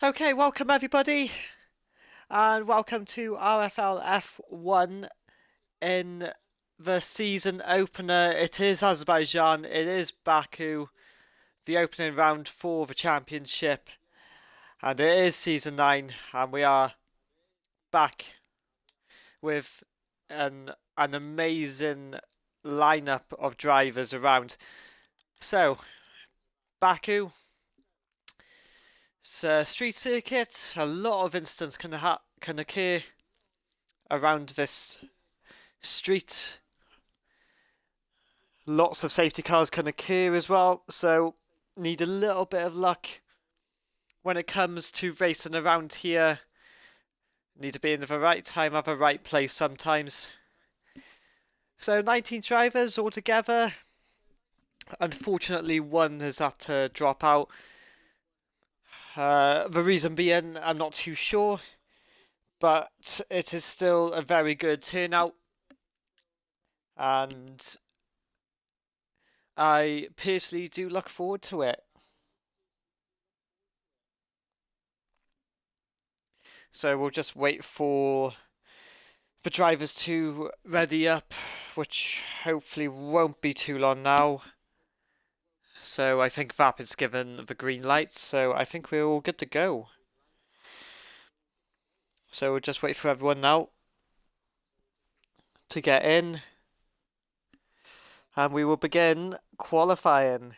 Okay, welcome everybody, and welcome to RFL F1 in the season opener. It is Azerbaijan, it is Baku, the opening round for the championship, and it is season 9, and we are back with an amazing lineup of drivers around. So, Baku. It's a street circuit. A lot of incidents can occur around this street. Lots of safety cars can occur as well, so need a little bit of luck when it comes to racing around here. Need to be in the right time, at the right place sometimes. So 19 drivers altogether. Unfortunately, one has had to drop out. The reason being, I'm not too sure, but it is still a very good turnout, and I personally do look forward to it. So we'll just wait for the drivers to ready up, which hopefully won't be too long now. So I think Vapid's given the green light, so I think we're all good to go. So we'll just wait for everyone now to get in, and we will begin qualifying.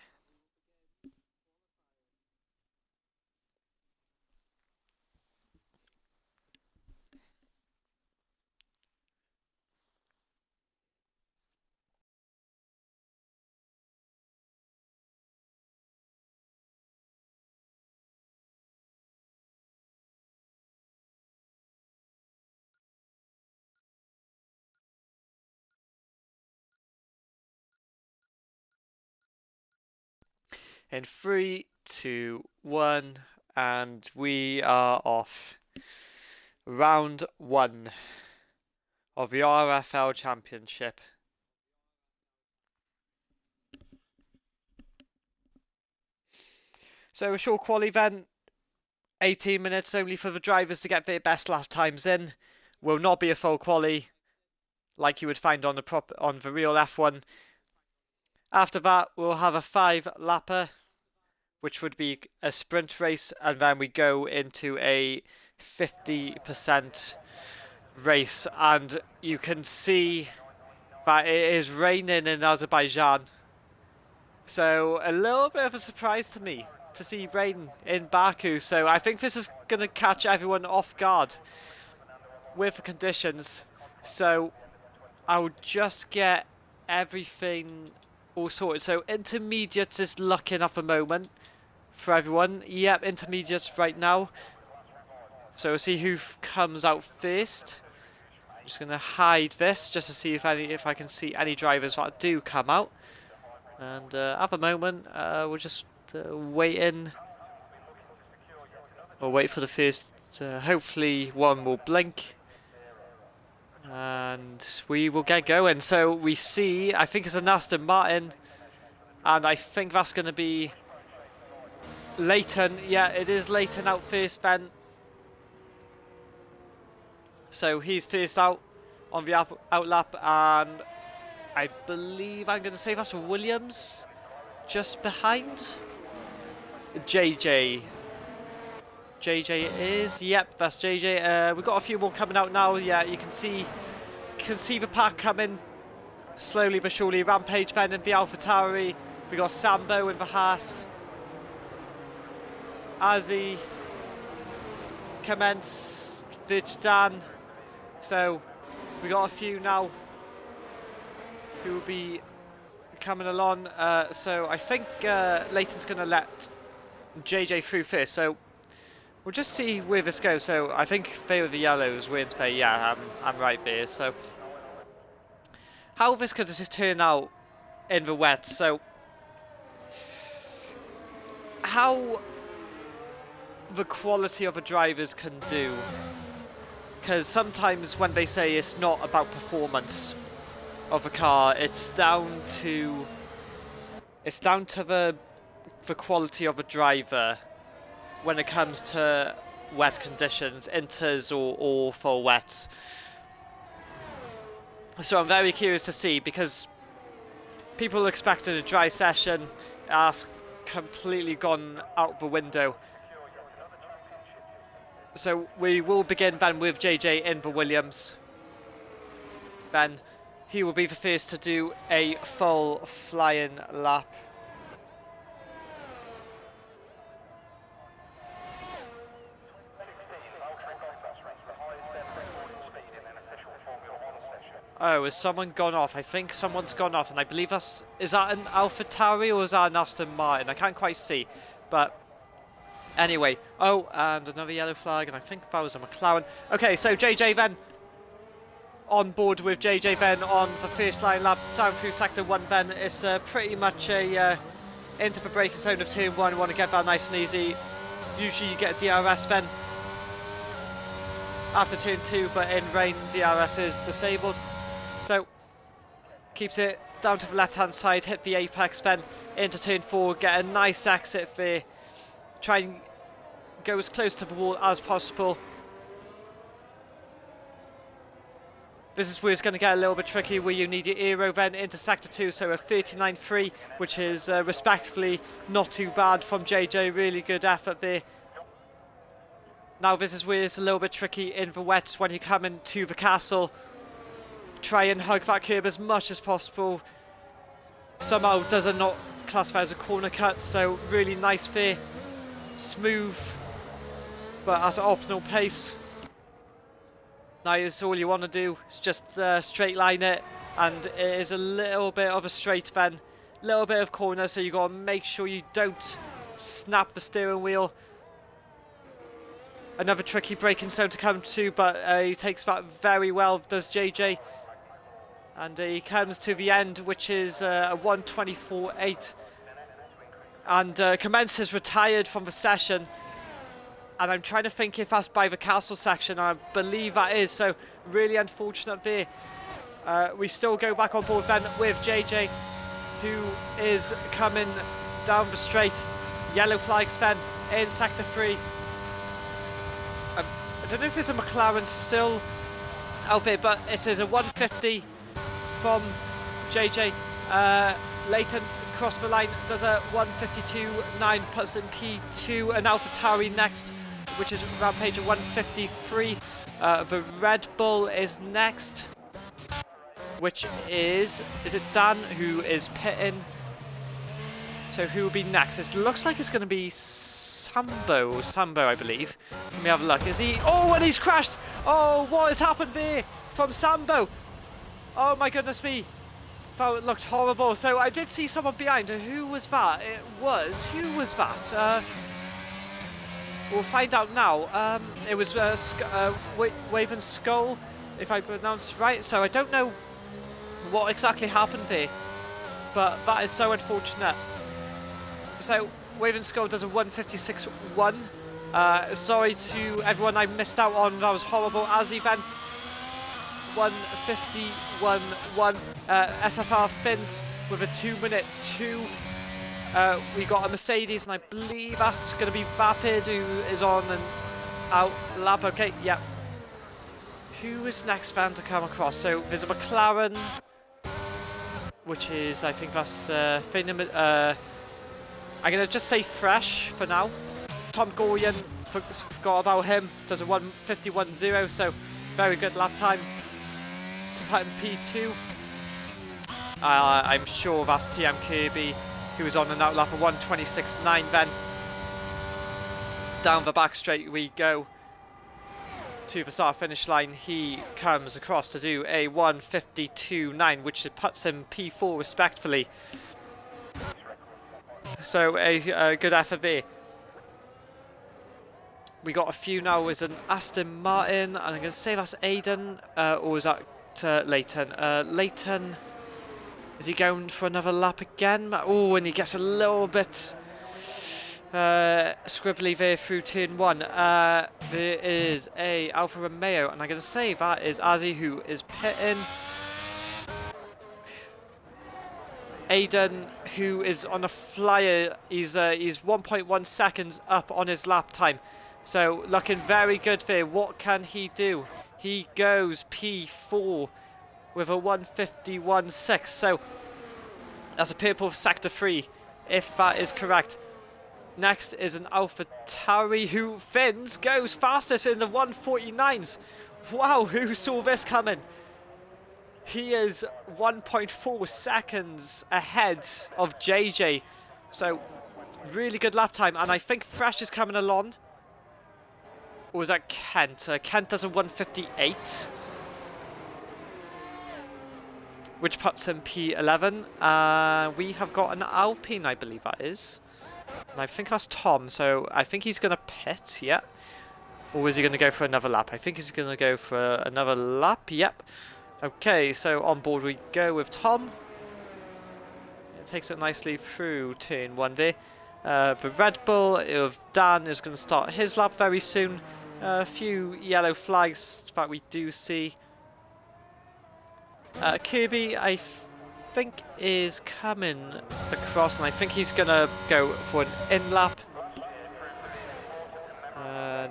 In 3, 2, 1, and we are off. Round 1 of the RFL Championship. So a short quali event, 18 minutes only for the drivers to get their best lap times in. Will not be a full quali like you would find on the real F1. After that, we'll have a 5-lapper, which would be a sprint race, and then we go into a 50% race. And you can see that it is raining in Azerbaijan. So a little bit of a surprise to me to see rain in Baku. So I think this is going to catch everyone off guard with the conditions. So I'll just get everything all sorted. So intermediates is looking at the moment for everyone. Yep, intermediates right now. So we'll see who comes out first. I'm just going to hide this just to see if I can see any drivers that do come out. And at the moment, we're just waiting. We'll wait for the first. Hopefully, one will blink, and we will get going. So we see, I think it's an Aston Martin, and I think that's going to be Leighton. Yeah, it is Leighton out first then. So he's first out on the out lap, and I believe I'm going to say that's Williams just behind. JJ it is. Yep, that's JJ. We've got a few more coming out now. Yeah, you can see the pack coming slowly but surely. Rampage then in the AlphaTauri. We got Sambo in the Haas. Azzy commence. Dan. So we got a few now who will be coming along. So I think Leighton's going to let JJ through first. So we'll just see where this goes. So I think they were the yellows win today. Yeah, I'm right there. So how this could turn out in the wet. So how the quality of the drivers can do. Because sometimes when they say it's not about performance of a car, it's down to the quality of a driver. when it comes to wet conditions, inters or full wets. So I'm very curious to see, because people expected a dry session. That's completely gone out the window. So we will begin then with JJ in the Williams. Then he will be the first to do a full flying lap. Oh, has someone gone off? I think someone's gone off, and I believe that's... Is that an AlphaTauri or is that an Aston Martin? I can't quite see, but anyway. Oh, and another yellow flag, and I think that was a McLaren. Okay, so JJ then on board with JJ then on the first flying lap down through sector 1 then. It's pretty much a into the braking zone of turn 1. You want to get that nice and easy. Usually you get a DRS then after turn 2, but in rain DRS is disabled. So keeps it down to the left hand side, hit the apex then into turn 4, get a nice exit there, try and go as close to the wall as possible. This is where it's going to get a little bit tricky, where you need your aero then into sector 2, so a 39.3, which is respectfully not too bad from JJ, really good effort there. Now this is where it's a little bit tricky in the wet when you come into the castle. Try and hug that curb as much as possible. Somehow does it not classify as a corner cut, so really nice there. Smooth, but at an optimal pace. Now is all you want to do is just straight line it, and it is a little bit of a straight then. Little bit of corner, so you got to make sure you don't snap the steering wheel. Another tricky braking zone to come to, but he takes that very well, does JJ. And he comes to the end, which is a 1:24.8. And commences retired from the session. And I'm trying to think if that's by the castle section. I believe that is, so really unfortunate there. We still go back on board then with JJ, who is coming down the straight. Yellow flags then in sector 3. I don't know if there's a McLaren still out there, but it is a 150 from JJ. Leighton across the line does a 152.9, puts in P2, an AlphaTauri next, which is Rampage at 153. The Red Bull is next, which is it Dan who is pitting? So who will be next? It looks like it's going to be Sambo, I believe. Let me have a look. Is he? Oh, and he's crashed! Oh, what has happened there from Sambo? Oh my goodness me. That looked horrible. So I did see someone behind. Who was that? Who was that? We'll find out now. It was Waven Skull, if I pronounced right. So I don't know what exactly happened there, but that is so unfortunate. So Waven Skull does a 156.1. Sorry to everyone I missed out on. That was horrible. Azzy then 151.1. SFR Fins with a 2-minute 2. We got a Mercedes, and I believe that's going to be Vapid, who is on and out lap. Okay, yeah. Who is next van to come across? So there's a McLaren, which is, I think that's I'm going to just say fresh for now. Tom Gorian, forgot about him, does a 151.0, so very good lap time to put in P2. I'm sure that's TM Kirby, who was on an out lap of 126.9 then. Down the back straight we go to the start finish line. He comes across to do a 152.9, which puts him P4 respectfully. So a good effort there. We got a few now with an Aston Martin, and I'm going to say that's Aiden, or is that Leighton? Leighton, is he going for another lap again? Oh, and he gets a little bit scribbly there through turn 1. There is a Alfa Romeo, and I'm going to say that is Azzy, who is pitting. Aiden, who is on a flyer, he's 1.1 seconds up on his lap time. So looking very good there. What can he do? He goes P4 with a 151.6. So that's a purple sector 3, if that is correct. Next is an AlphaTauri who Fins goes fastest in the 149s. Wow, who saw this coming? He is 1.4 seconds ahead of JJ. So really good lap time. And I think Fresh is coming along. Or was that Kent? Kent does a 158. Which puts him P11. We have got an Alpine, I believe that is. And I think that's Tom, so I think he's going to pit, yeah. Or is he going to go for another lap? I think he's going to go for another lap, yep. Okay, so on board we go with Tom. It takes it nicely through turn 1 there. The Red Bull of Dan is going to start his lap very soon. A few yellow flags that we do see. Kirby, I think, is coming across, and I think he's going to go for an in-lap.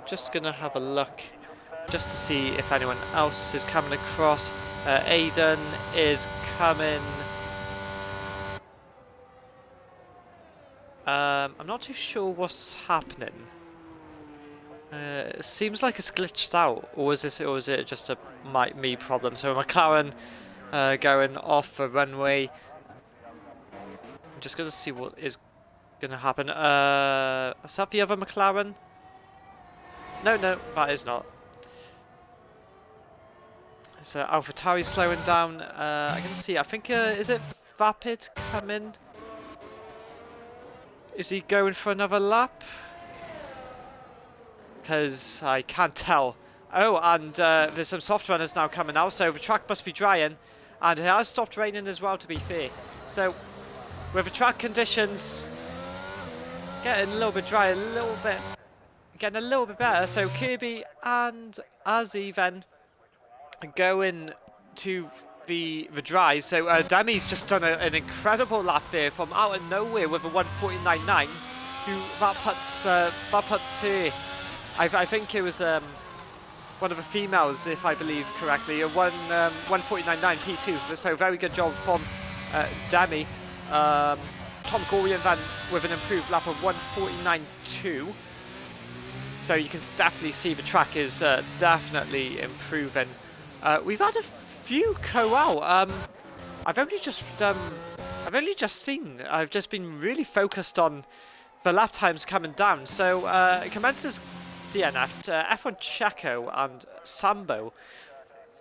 Just going to have a look, just to see if anyone else is coming across. Aiden is coming. I'm not too sure what's happening. It seems like it's glitched out, or is it just a me problem? So McLaren going off the runway. I'm just going to see what is going to happen. Is that the other McLaren? No, that is not. So AlphaTauri slowing down. I'm going to see. I think is it Vapid coming? Is he going for another lap? Because I can't tell. Oh, and there's some soft runners now coming out, so the track must be drying. And it has stopped raining as well, to be fair. So, with the track conditions getting a little bit dry, getting a little bit better. So Kirby and Azzy then going to the dries. So Demi's just done an incredible lap there from out of nowhere with a 149.9. Who that puts her. I think it was one of the females, if I believe correctly, a 149.9 P2. So very good job from Demi. Tom Gorian then with an improved lap of 149.2. So you can definitely see the track is definitely improving. We've had a few go out. I've only just been really focused on the lap times coming down. So it commences DNF, F1 Checo and Sambo.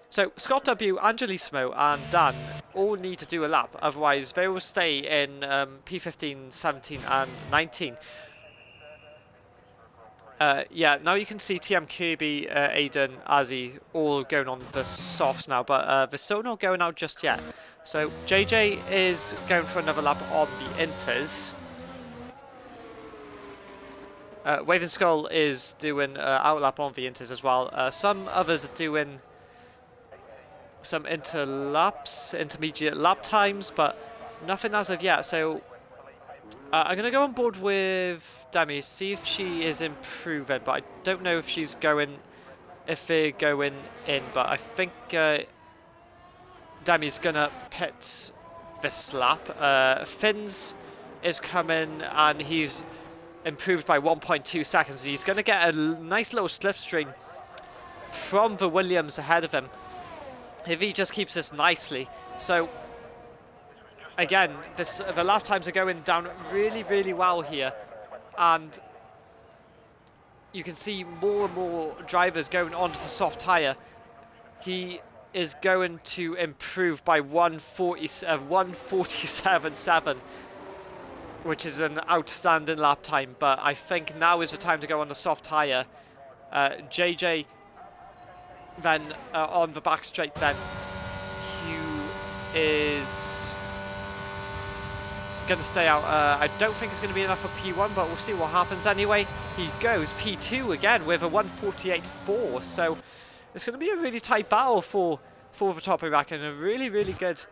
So Scott W, Angelissimo and Dan all need to do a lap, otherwise they will stay in P15, 17 and 19. Yeah, now you can see TM Kirby, Aiden, Azzy all going on the softs now, but they're still not going out just yet. So JJ is going for another lap on the inters. Waving Skull is doing outlap on the inters as well. Some others are doing some intermediate lap times, but nothing as of yet. So I'm going to go on board with Demi, see if she is improving, but I don't know if they're going in, but I think Demi's going to pit this lap. Fins is coming, and he's improved by 1.2 seconds. He's going to get a nice little slipstream from the Williams ahead of him if he just keeps this nicely. So again, the lap times are going down really, really well here, and you can see more and more drivers going onto the soft tyre. He is going to improve by 147.7, which is an outstanding lap time, but I think now is the time to go on the soft tyre. JJ then on the back straight then. Hugh is going to stay out. I don't think it's going to be enough for P1, but we'll see what happens anyway. He goes P2 again with a 148.4, so it's going to be a really tight battle for the top of the rack, and a really, really good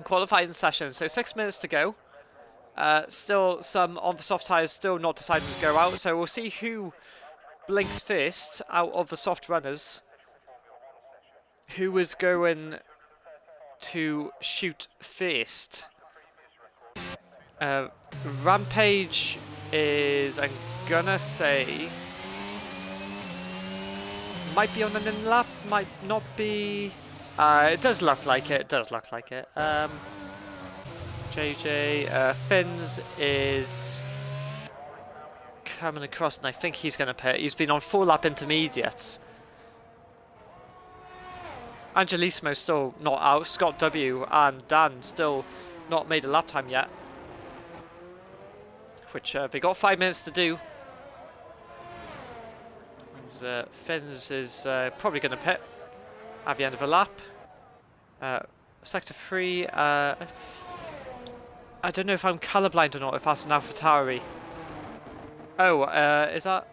qualifying session. So 6 minutes to go. Still some on the soft tyres still not deciding to go out. So we'll see who blinks first out of the soft runners. Who is going to shoot first? Rampage is, I'm gonna say, might be on an in lap, might not be. It does look like it. It does look like it. JJ Finns is coming across, and I think he's gonna pit. He's been on 4 lap intermediates. Angelissimo's still not out. Scott W and Dan still not made a lap time yet. Which they got 5 minutes to do. And Finns is probably going to pit at the end of the lap. Sector 3. I don't know if I'm colourblind or not, if that's an AlphaTauri. Oh, is that?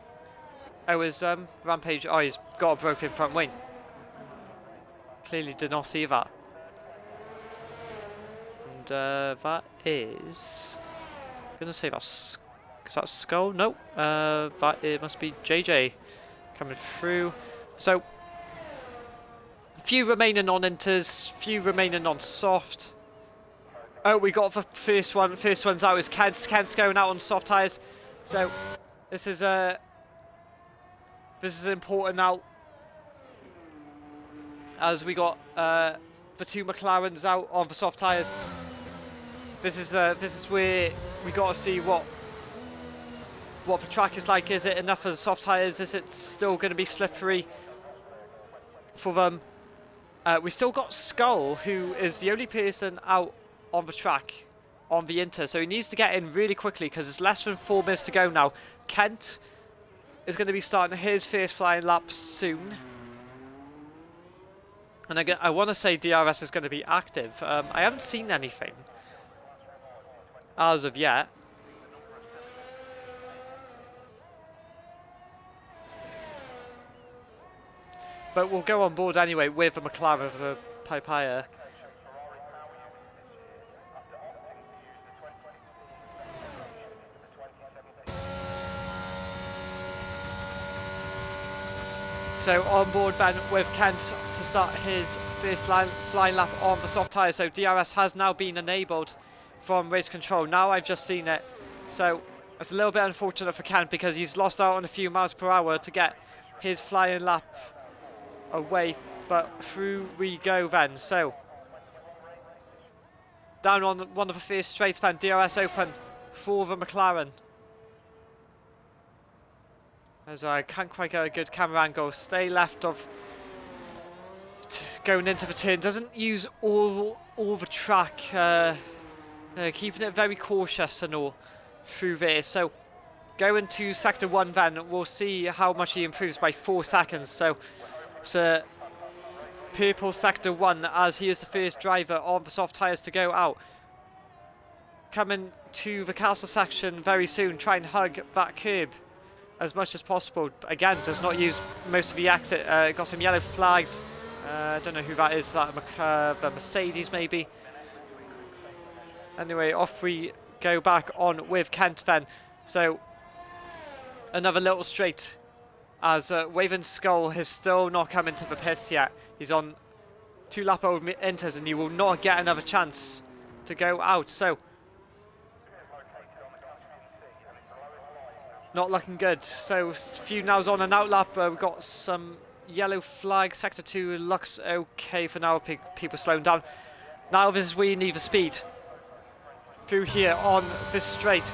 Oh, is Rampage? Oh, he's got a broken front wing. Clearly did not see that. And that is... I'm gonna say that's... Is that Skull? No. That it must be JJ coming through. So, few remaining on inters, few remaining on soft. Oh, we got the first one. First one's out is Kent. Kent's going out on soft tyres. So, this is important now. As we got the 2 McLarens out on the soft tyres. This is where we got to see what the track is like. Is it enough for the soft tyres? Is it still going to be slippery for them? We still got Skull, who is the only person out on the track on the Inter, so he needs to get in really quickly because it's less than 4 minutes to go now. Kent is going to be starting his first flying lap soon. And I want to say DRS is going to be active. I haven't seen anything as of yet. But we'll go on board anyway with the McLaren, the Papaya. So on board then with Kent to start his first flying lap on the soft tyres. So DRS has now been enabled from race control. Now I've just seen it. So it's a little bit unfortunate for Kent because he's lost out on a few miles per hour to get his flying lap away. But through we go then. So down on one of the first straights then, DRS open for the McLaren. As I can't quite get a good camera angle. Stay left of going into the turn. Doesn't use all the track. Keeping it very cautious and all through there. So going to sector 1 then. We'll see how much he improves by 4 seconds. So it's a purple sector 1 as he is the first driver on the soft tyres to go out. Coming to the castle section very soon. Try and hug that curb as much as possible. Again, does not use most of the exit. Got some yellow flags. I don't know who that is. Is that a Mercedes maybe? Anyway, off we go back on with Kent then. So another little straight as Waven Skull has still not come into the pits yet. He's on 2 lap old inters and he will not get another chance to go out. So not looking good. So a few nows on an out lap. We've got some yellow flag. Sector 2 looks okay for now. People slowing down. Now this is where you need the speed. Through here on this straight.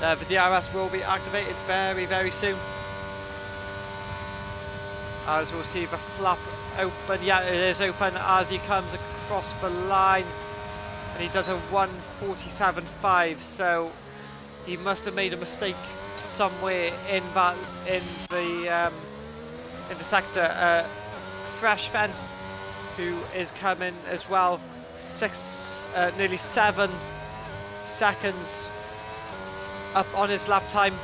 The DRS will be activated very, very soon. As we'll see the flap open. Yeah, it is open as he comes across the line. And he does a 1:47.5, so he must have made a mistake somewhere in the sector. Fresh Ben, who is coming as well, nearly 7 seconds up on his lap time,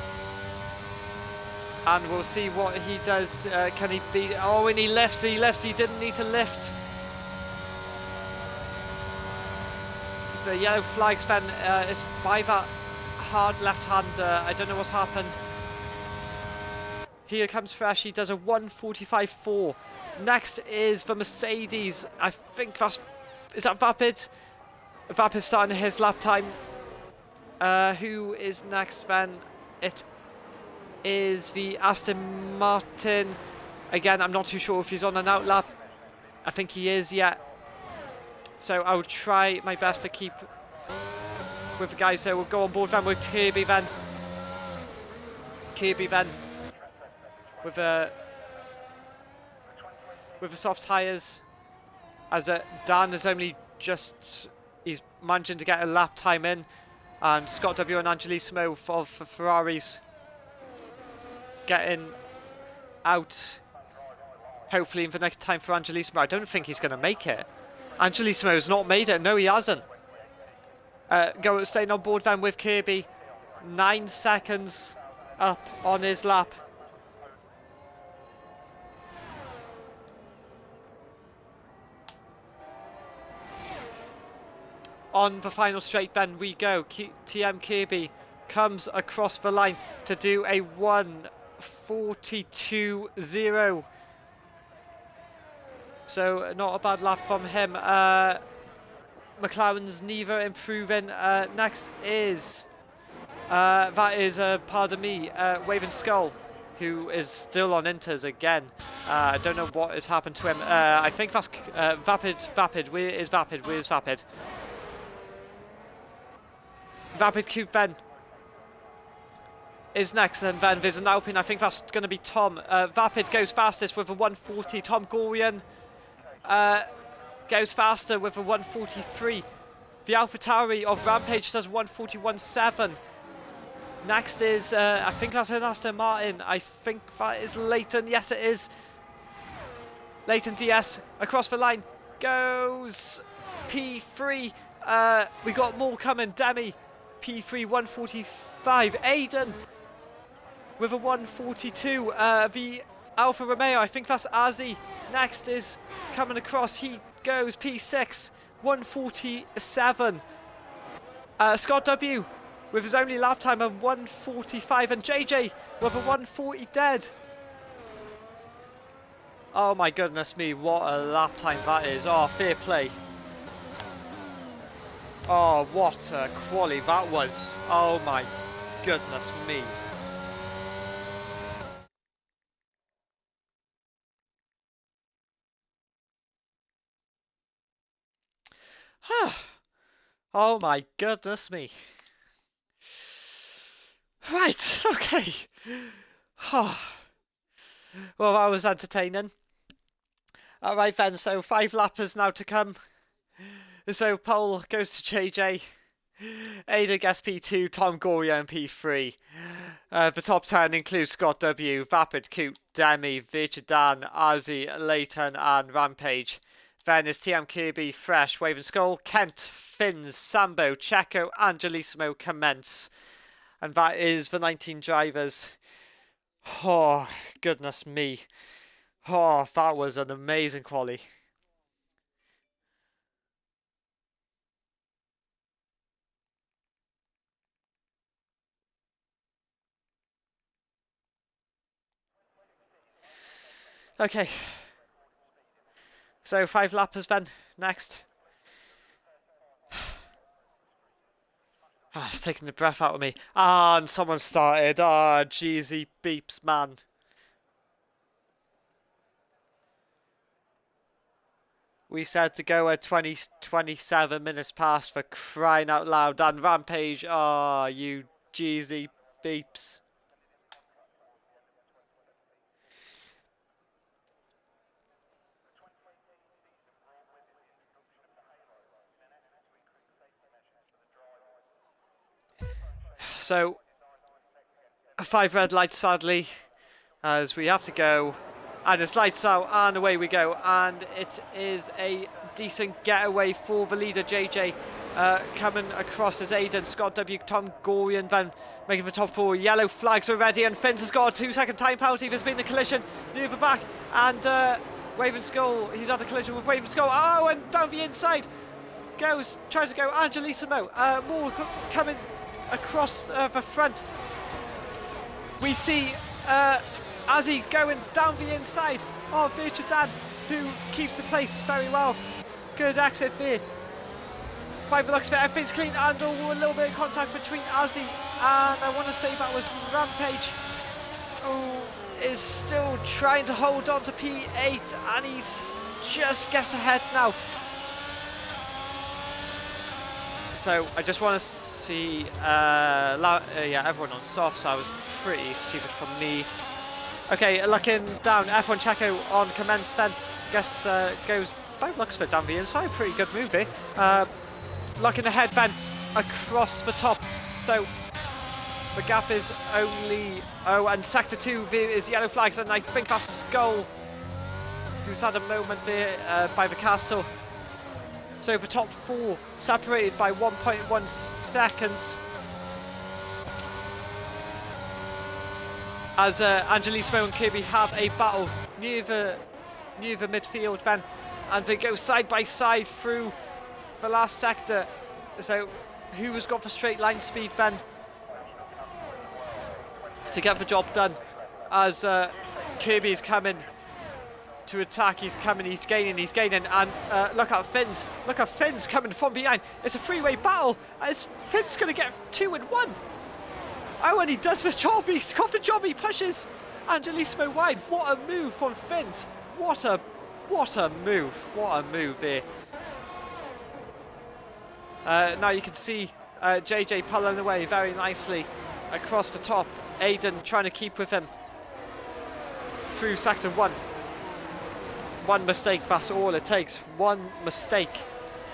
and we'll see what he does. Can he beat? Oh, and he lifts. He didn't need to lift So yellow flags, Ben. It's by that hard left-hander. I don't know what's happened. Here comes Fresh. He does a 1:45.4. Next is the Mercedes. I think that's... Is that Vapid? Vapid's starting his lap time. Who is next then? It is the Aston Martin. Again, I'm not too sure if he's on an out lap. I think he is, yeah. So I will try my best to keep with the guys. So we'll go on board then with Kirby then. Kirby then. With the soft tyres. As Dan is only just... He's managing to get a lap time in. And Scott W and Angelissimo for Ferraris getting out. Hopefully in the next time for Angelissimo. I don't think he's going to make it. Angelissimo's not made it. No, he hasn't. Staying on board then with Kirby. 9 seconds up on his lap. On the final straight then we go. TM Kirby comes across the line to do a 1:42.0. So not a bad lap from him. McLaren's neither improving. Next is pardon me, Waving Skull, who is still on inters again. I don't know what has happened to him. I think that's Vapid. Where is Vapid? Where's Vapid? Vapid Cube then is next, and then there's an Alpine. I think that's going to be Tom. Vapid goes fastest with a 1:40. Tom Gorian goes faster with a 1:43. The AlphaTauri of Rampage does 1:41.7. Next is, I think that's an Aston Martin. I think that is Leighton. Yes, it is. Leighton DS across the line goes P3. We got more coming. Demi P3 1:45. Aiden with a 1:42. The Alfa Romeo, I think that's Azzy. Next is coming across. He goes P6 1:47. Scott W with his only lap time of 1:45, and JJ with a 1:40 dead. Oh my goodness me, what a lap time that is. Oh, fair play. Oh, what a quali that was. Oh my goodness me. Oh my goodness me. Right, okay. Oh. Well, that was entertaining. Alright then, so 5 lappers now to come. So pole goes to JJ. Aiden gets P2, Tom Goria and P3. The top 10 includes Scott W, Vapid, Coot, Demi, Virtudan, Azzy, Leighton and Rampage. Then is TM Kirby, Fresh, Waving Skull, Kent, Finns, Sambo, Checo, Angelissimo commence. And that is the 19 drivers. Oh, goodness me. Oh, that was an amazing quali. Okay. So 5 lappers then. Next. It's taking the breath out of me. And someone started. Jeezy beeps, man. We said to go at 27 minutes past, for crying out loud. And Rampage. You Jeezy beeps. So, 5 red lights, sadly, as we have to go. And it's lights out, and away we go. And it is a decent getaway for the leader, JJ. Coming across as Aiden, Scott W, Tom Gorian, then making the top 4. Yellow flags already, and Finns has got a 2-second time penalty. There's been a collision near the back, and Waving Skull, he's had a collision with Waving Skull. Oh, and down the inside. tries to go Angelissimo. More coming across the front. We see Azzy going down the inside of Virtudan, who keeps the place very well. Good exit there. By the looks of it, everything's clean, and a little bit of contact between Azzy and I want to say that was Rampage, who is still trying to hold on to P8, and he's just gets ahead now. So I just want to see, yeah, everyone on soft, so I was pretty stupid from me. Okay, looking down, F1 Checo on commence then, guess goes by the looks of it down the inside, pretty good move there. Looking ahead then, across the top, so the gap is only, and sector 2 there is yellow flags, and I think that's Skull, who's had a moment there by the castle. So the top 4 separated by 1.1 seconds. As Angelissimo and Kirby have a battle near the midfield then, and they go side by side through the last sector. So who has got the straight line speed then to get the job done? As Kirby's coming to attack, he's gaining, and look at Finn's coming from behind. It's a three-way battle. Finn's going to get 2 in 1. Oh, and he does the job. He's got the job. He pushes Angelissimo wide. What a move from Finn's. What a move. What a move there. Now you can see JJ pulling away very nicely across the top. Aiden trying to keep with him through sector 1. One mistake, that's all it takes. One mistake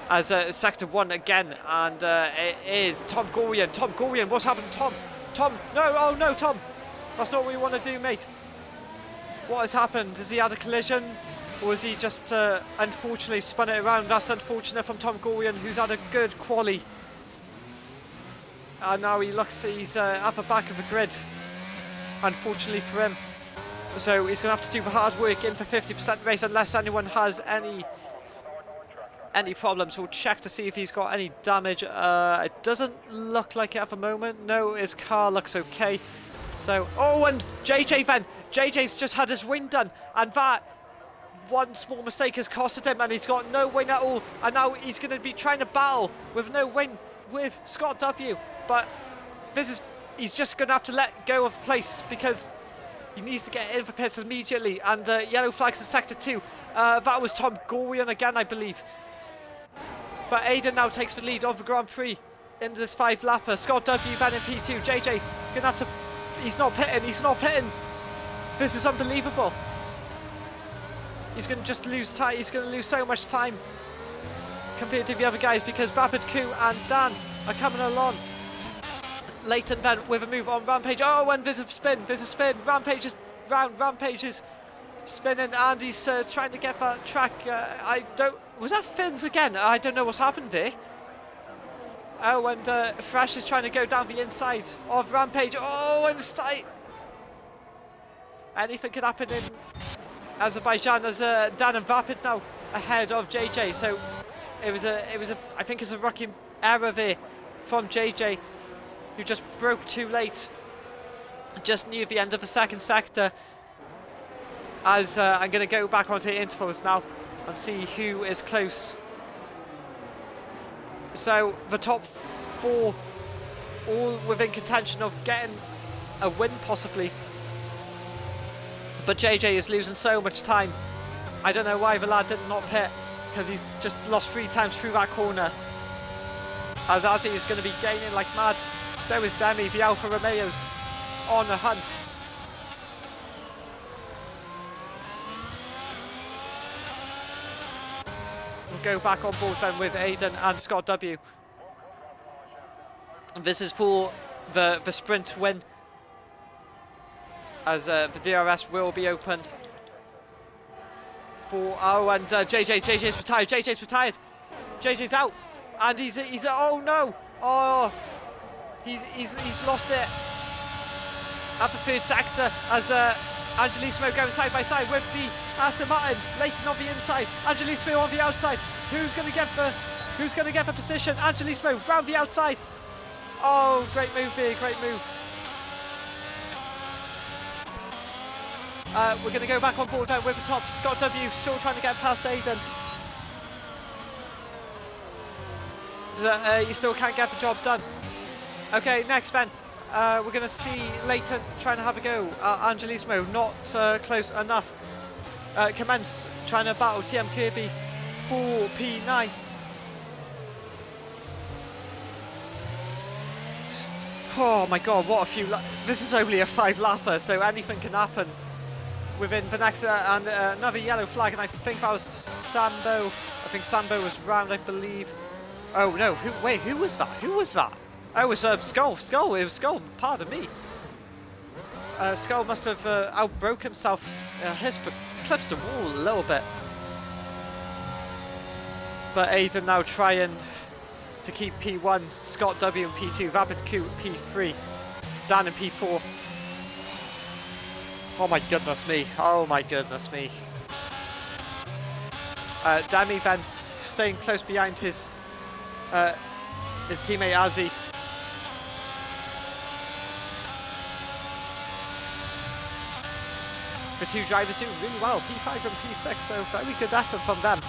as sector 1 again, and it is Tom Gorian. Tom Gorian, what's happened, Tom? Tom, no, oh no, Tom. That's not what you want to do, mate. What has happened? Has he had a collision? Or has he just unfortunately spun it around? That's unfortunate from Tom Gorian, who's had a good quali. And now he's at the back of the grid, unfortunately for him. So he's going to have to do the hard work in for 50% race unless anyone has any problems. We'll check to see if he's got any damage. It doesn't look like it at the moment. No, his car looks okay. So, oh, and JJ then. JJ's just had his wing done, and that one small mistake has costed him, and he's got no wing at all. And now he's going to be trying to battle with no wing with Scott W. But he's just going to have to let go of place because he needs to get in for pits immediately. And yellow flags in sector 2. That was Tom Gorian again, I believe. But Aiden now takes the lead of the Grand Prix into this 5-lapper. Scott W then in P2. JJ gonna have to. He's not pitting. This is unbelievable. He's gonna just lose time. He's gonna lose so much time compared to the other guys because Rapid Coup and Dan are coming along. Leighton then with a move on Rampage. Oh, and there's a spin. Rampage is spinning, and he's trying to get that track. Was that Finn's again? I don't know what's happened there. Oh, and Fresh is trying to go down the inside of Rampage. Oh, and anything could happen in Azerbaijan as Dan and Vapid now ahead of JJ. So it was I think it's a rookie error there from JJ, who just broke too late, just near the end of the second sector. As I'm going to go back onto the intervals now and see who is close. So the top 4 all within contention of getting a win possibly. But JJ is losing so much time. I don't know why the lad did not pit, because he's just lost 3 times through that corner. As Azzy is going to be gaining like mad. So is Demi, the Alfa Romeos, on a hunt. We'll go back on board then with Aiden and Scott W. This is for the sprint win, as the DRS will be open for and JJ's retired. JJ's out, and he's oh no, oh. He's lost it at the 3rd sector as Angelissimo going side by side with the Aston Martin. Leighton on the inside, Angelissimo on the outside. Who's going to get the Who's going to get the position? Angelismo round the outside. Oh, great move here, great move. We're going to go back on board now with the top. Scott W still trying to get past Aiden. He still can't get the job done. Okay, next then. We're going to see Leighton trying to have a go. Angelismo not close enough. Commence trying to battle TM Kirby for P9. Oh my god, what a few this is only a 5-lapper, so anything can happen within the next and another yellow flag, and I think that was Sambo. I think Sambo was round, I believe. Oh no, who was that? Who was that? Oh, it was Skull, it was Skull, pardon me. Skull must have outbroke himself. His clips the wall a little bit. But Aiden now trying to keep P1, Scott W in P2, Vapid Q P3, Dan in P4. Oh my goodness me, oh my goodness me. Demi then staying close behind his teammate Azzy. The two drivers doing really well, P5 and P6, so very good effort from them.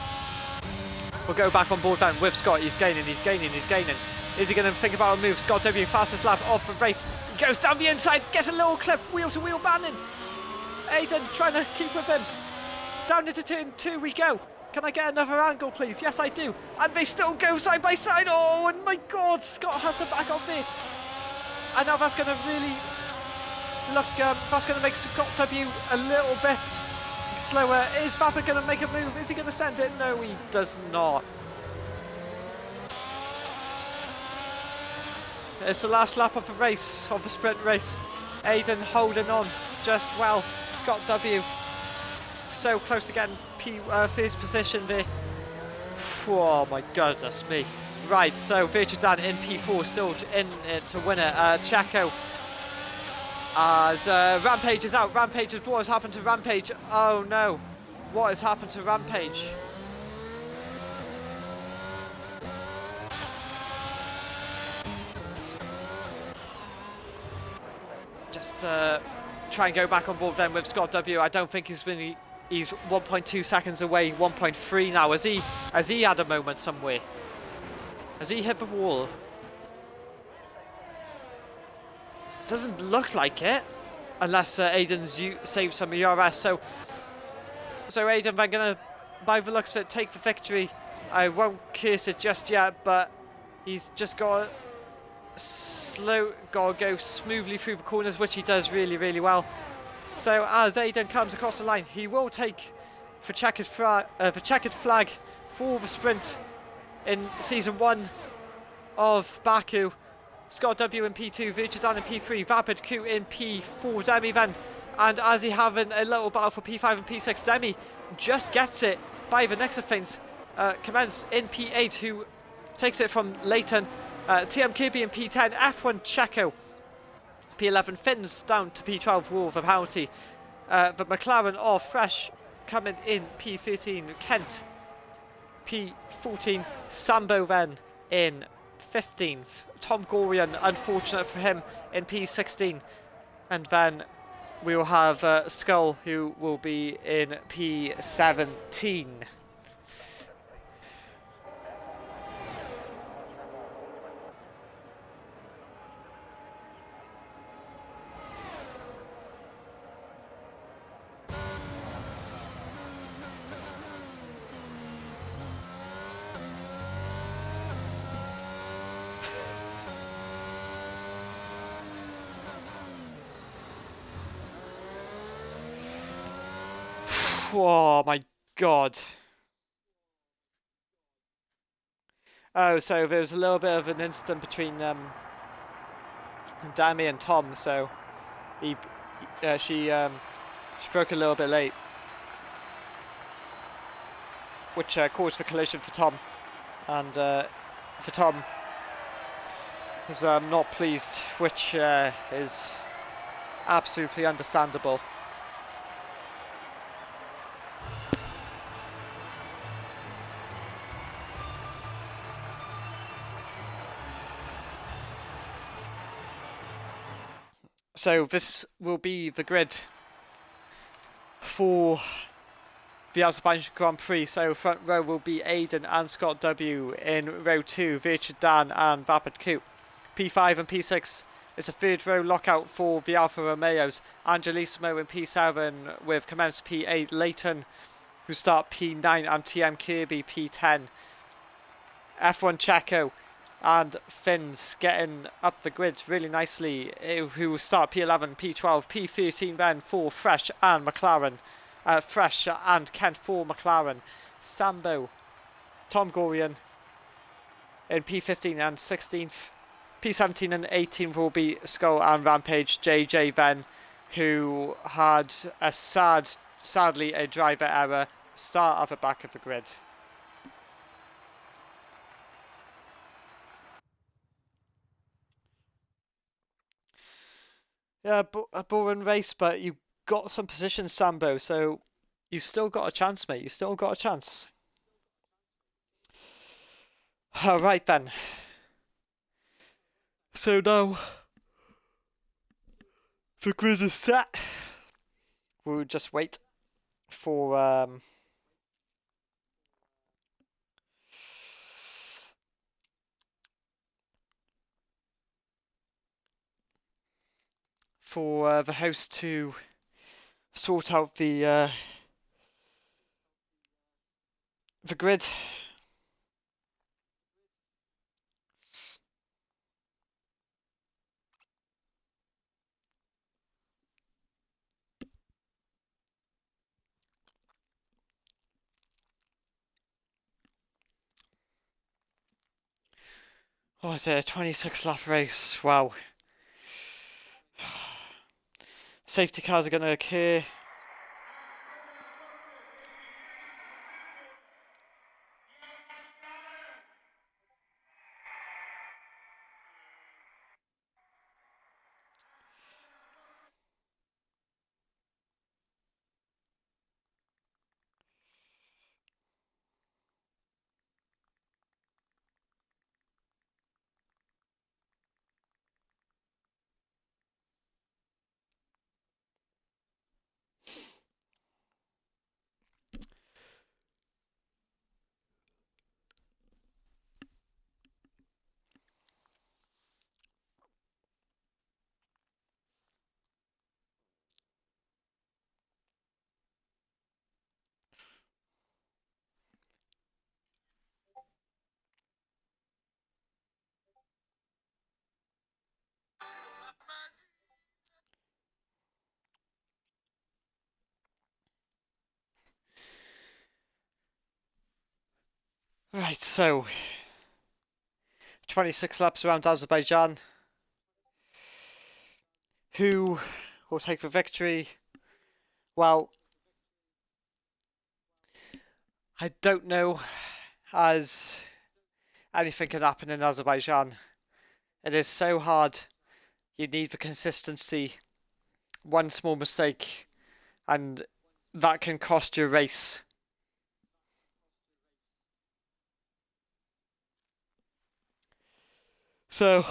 We'll go back on board then with Scott. He's gaining. Is he going to think about a move? Scott W, fastest lap of the race. He goes down the inside, gets a little clip, wheel-to-wheel banning. Aiden trying to keep with him. Down into turn 2 we go. Can I get another angle, please? Yes, I do. And they still go side by side. Oh, and my God, Scott has to back off there. And now that's going to really look, that's going to make Scott W a little bit slower. Is Vapid going to make a move? Is he going to send it? No, he does not. It's the last lap of the race, of the sprint race. Aiden holding on just well. Scott W so close to getting first position there. Oh my goodness me. Right, so Virtual Dan in P4, still in it to win it. Chaco as Rampage is out. Rampage, what has happened to Rampage? Oh no, what has happened to Rampage? Just try and go back on board then with Scott W. I don't think he's 1.2 seconds away, 1.3 now. Has he had a moment somewhere? Has he hit the wall? Doesn't look like it, unless Aiden's saved some ERS. So Aiden then gonna, by the looks of it, take the victory. I won't curse it just yet, but he's just got to go smoothly through the corners, which he does really, really well. So as Aiden comes across the line, he will take the checkered flag for the sprint in season 1 of Baku. Scott W in P2, Virtual Dan in P3, Vapid Q in P4, Demi then, and as he having a little battle for P5 and P6, Demi just gets it by the next of things. Commence in P8, who takes it from Leighton. TM Kirby in P10, F1 Checo. P11 Finns down to P12, War of a penalty. The McLaren are fresh, coming in P13, Kent. P14, Sambo then in 15th. Tom Gorian, unfortunate for him, in P16. And then we will have Skull, who will be in P17. Oh my God. Oh, so there was a little bit of an incident between Dami and Tom, so she broke a little bit late, which caused the collision for Tom, and for Tom is not pleased, which is absolutely understandable. So this will be the grid for the Azerbaijan Grand Prix. So front row will be Aiden and Scott W. In row 2, Virtual Dan and Vapid Coop. P5 and P6 is a third row lockout for the Alfa Romeos. Angelissimo in P7 with commence P8 Leighton, who start P9, and TM Kirby P10. F1 Checo and Finns getting up the grid really nicely, who will start P11, P12, P13 then for Fresh and McLaren. Fresh and Kent for McLaren. Sambo, Tom Gorian in P15 and 16th. P17 and 18th will be Skull and Rampage. JJ then, who had a sadly a driver error, start at the back of the grid. Yeah, a boring race, but you got some positions, Sambo, so you still got a chance, mate. You still got a chance. Alright then. So now the grid is set. We'll just wait for the host to sort out the grid. What was it? A 26 lap race. Wow. Safety cars are going to occur. Right, so 26 laps around Azerbaijan. Who will take the victory? Well, I don't know, as anything can happen in Azerbaijan. It is so hard. You need the consistency. One small mistake, and that can cost you a race. So,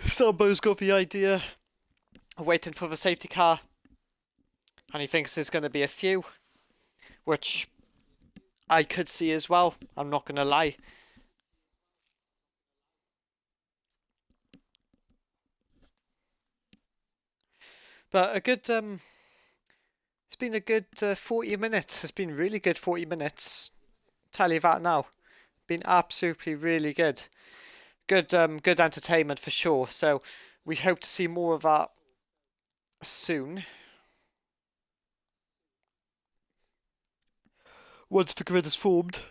Sambo's got the idea of waiting for the safety car, and he thinks there's going to be a few, which I could see as well. I'm not going to lie. But a good, it's been a good 40 minutes. It's been really good 40 minutes. Tell you that now. Been absolutely really good. Good, good entertainment for sure. So we hope to see more of that soon. Once the grid is formed.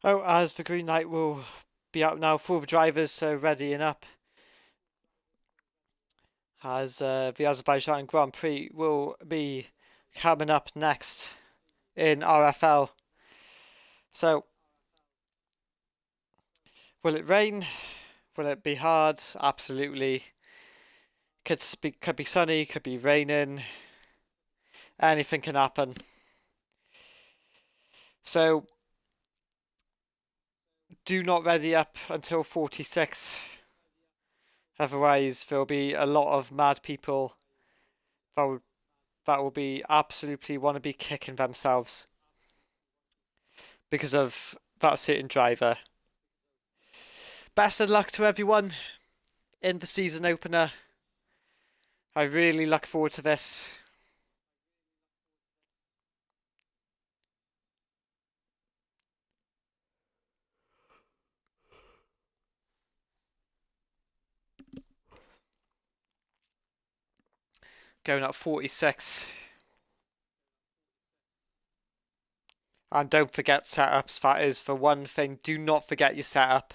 Oh, as the green light will be out now for the drivers, so readying up. As the Azerbaijan Grand Prix will be coming up next in RFL. So, will it rain? Will it be hard? Absolutely. Could be sunny, could be raining. Anything can happen. So, do not ready up until 46. Otherwise, there'll be a lot of mad people that will be absolutely want to be kicking themselves because of that certain driver. Best of luck to everyone in the season opener. I really look forward to this. Going at 46. And don't forget setups. That is the one thing. Do not forget your setup.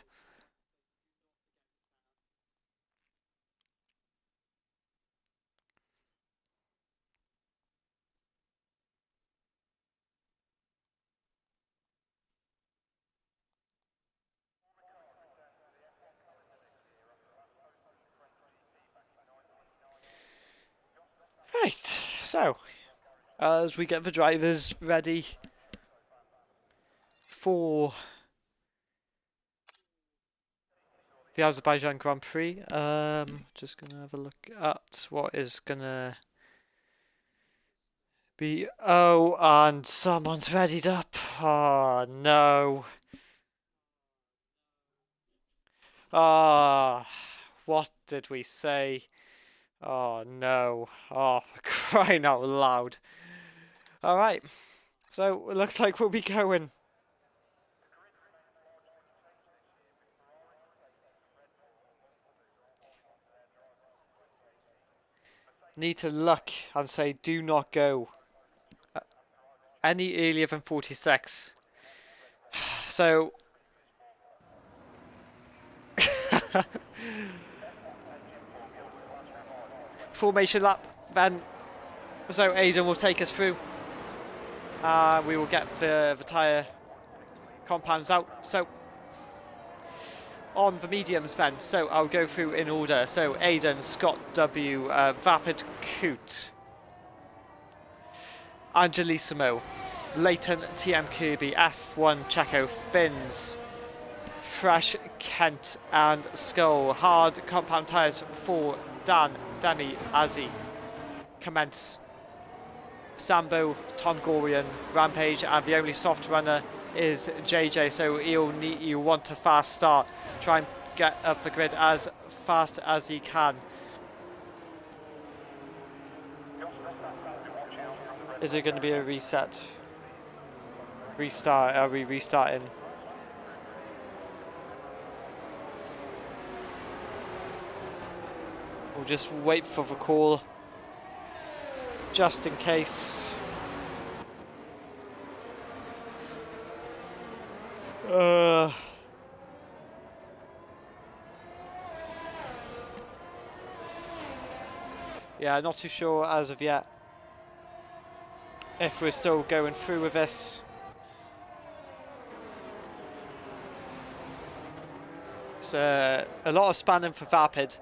Right, so as we get the drivers ready for the Azerbaijan Grand Prix, just gonna have a look at what is gonna be. Oh, and someone's readied up. Oh no. Ah, what did we say? Oh no. Oh, for crying out loud. Alright, so it looks like we'll be going. Need to look and say do not go any earlier than 46. So formation lap then. So Aidan will take us through. We will get the tyre compounds out. So on the mediums then. So I'll go through in order. So Aidan, Scott W, Vapid Coot, Angelissimo, Leighton, TM Kirby, F1 Checo, Finns, Fresh, Kent and Skull. Hard compound tyres for Dan, Demi, Azzy. Commence. Sambo, Tom Gorian, Rampage, and the only soft runner is JJ, so you want a fast start. Try and get up the grid as fast as he can. Is it going to be a reset? Restart? Are we restarting? We'll just wait for the call, just in case. Yeah, not too sure as of yet if we're still going through with this. It's a lot of spanning for Vapid.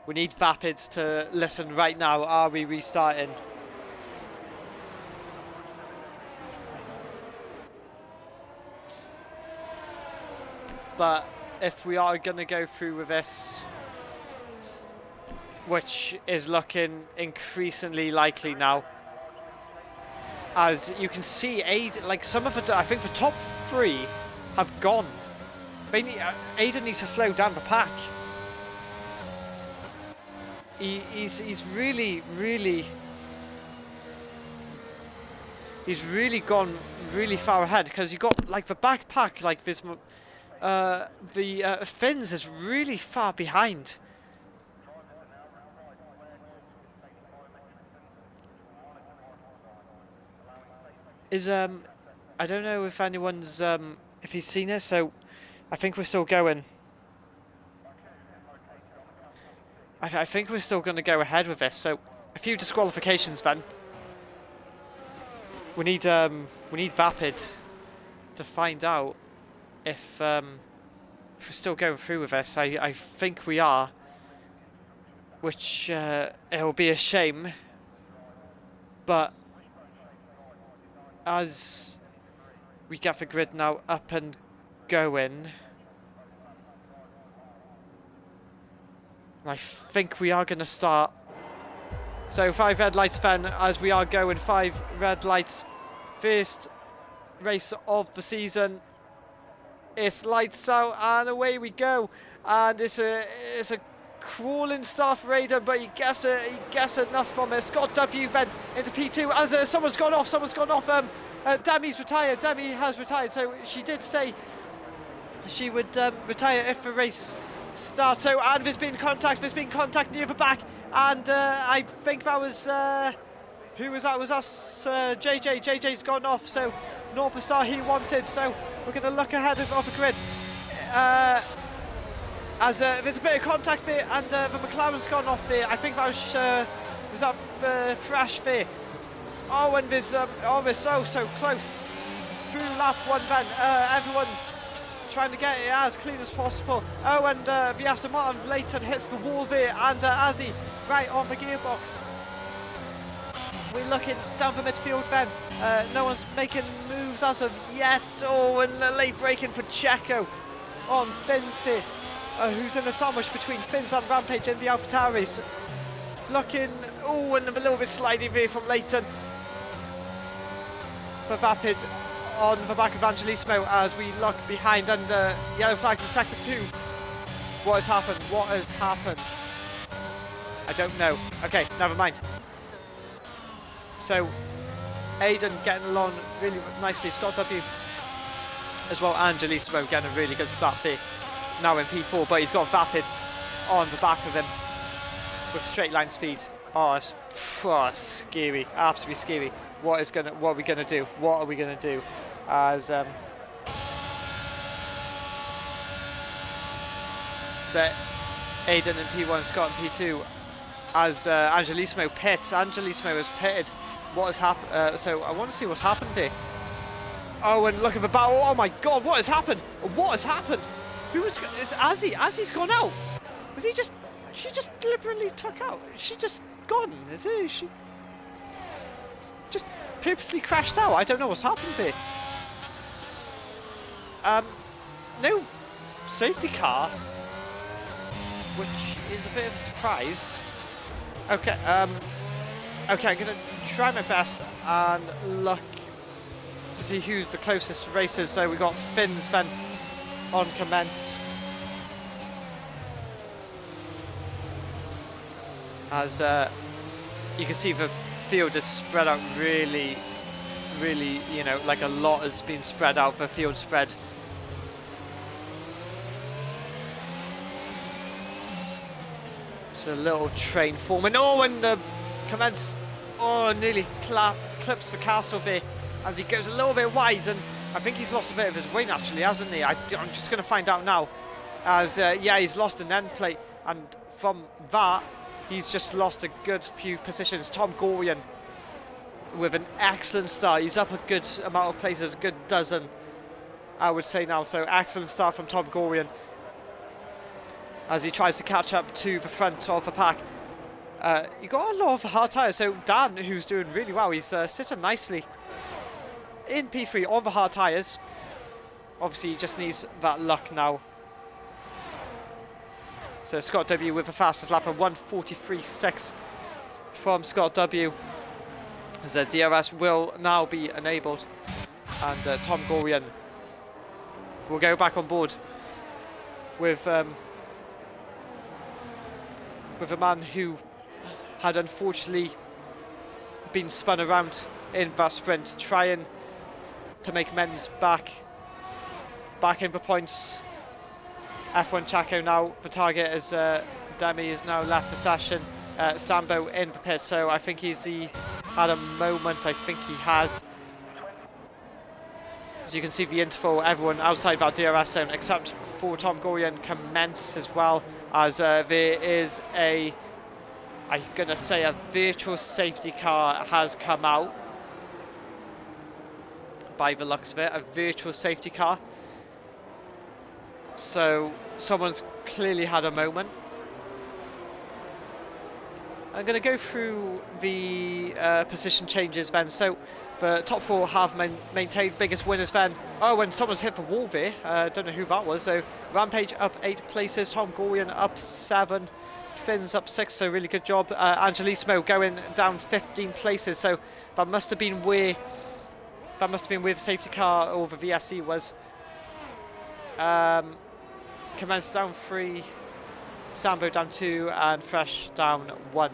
We need Vapid to listen right now. Are we restarting? But if we are going to go through with this, which is looking increasingly likely now, as you can see, like some of the, I think the top three have gone. Aiden needs to slow down the pack. He's really gone really far ahead, because you got like the back pack, like this. The Finns is really far behind. I don't know if anyone's if he's seen it. So I think we're still going. I think we're still going to go ahead with this. So a few disqualifications then. We need Vapid to find out if we're still going through with this. I think we are, which it will be a shame. But as we get the grid now up and going, I think we are going to start. So 5 red lights then, as we are going 5 red lights. First race of the season. It's lights out and away we go. And it's a crawling start for Aiden, but he gets enough from it. Scott W then into P2 as someone's gone off. Demi's retired. Demi has retired, so she did say she would retire if the race starts. So, and there's been contact near the back, and I think that was who was that? Was us JJ. JJ's gone off, so not the star he wanted. So we're going to look ahead of the grid. As there's a bit of contact there, and the McLaren's gone off there. I think that was that Thrash there. Oh, and there's we're so close through lap 1 then. Everyone trying to get it as clean as possible. Oh, and the Aston Martin Leighton hits the wall there, and Azzy right on the gearbox. We're looking down the midfield then. No one's making moves as of yet. Oh, and the late braking for Checo on Finn's there. Who's in a sandwich between Finns and Rampage in the AlphaTauris. Looking, oh, and a little bit sliding there from Leighton. For Vapid on the back of Angelissimo as we look behind, and yellow flags in sector 2. What has happened? What has happened? I don't know. Okay, never mind. So, Aiden getting along really nicely. Scott W as well. Angelissimo getting a really good start there. Now in P4, but he's got Vapid on the back of him with straight line speed. Oh, it's scary, absolutely scary. What are we gonna do? What are we gonna do? As so Aiden in P1, Scott in P2. As Angelissimo pits. Angelissimo has pitted. What has happened? So I want to see what's happened here. Oh, and look at the battle. Oh my God, what has happened? What has happened? It's Azzy. Azzy's gone out. Is he just? She just deliberately took out. She just gone. Is it? She just purposely crashed out. I don't know what's happened there. No safety car, which is a bit of a surprise. Okay. Okay, I'm gonna try my best and look to see who the closest race is. So we got Finn's then on commence. As you can see, the field is spread out really, you know, like a lot has been spread out, the field spread. It's a little train forming. Oh, and the commence, oh, nearly clips the castle there as he goes a little bit wide, and I think he's lost a bit of his wing actually, hasn't he? I'm just going to find out now. As yeah, he's lost an end plate, and from that he's just lost a good few positions. Tom Gorian with an excellent start. He's up a good amount of places, a good dozen, I would say now. So excellent start from Tom Gorian as he tries to catch up to the front of the pack. You got a lot of hard tyres. So Dan, who's doing really well, he's sitting nicely in P3 on the hard tyres. Obviously, he just needs that luck now. So Scott W with the fastest lap of 1:43.6 from Scott W. As the DRS will now be enabled, and Tom Gorian will go back on board with a man who had unfortunately been spun around in that sprint, trying to make amends back in the points. F1 Chaco now the target, as Demi has now left the session. Sambo in the pit, so I think he's had a moment. I think he has. As you can see, the interval, everyone outside that DRS zone except for Tom Gorian commence as well, as there is I'm going to say a virtual safety car has come out, by the looks of it, a virtual safety car. So someone's clearly had a moment. I'm going to go through the position changes then. So the top four have maintained biggest winners then. Oh, and someone's hit the wall there. Don't know who that was. So Rampage up 8 places, Tom Gorian up 7, Finn's up 6, so really good job. Angelismo going down 15 places, so that must have been where the safety car or the VSC was. Commence down 3, Sambo down 2, and Fresh down 1.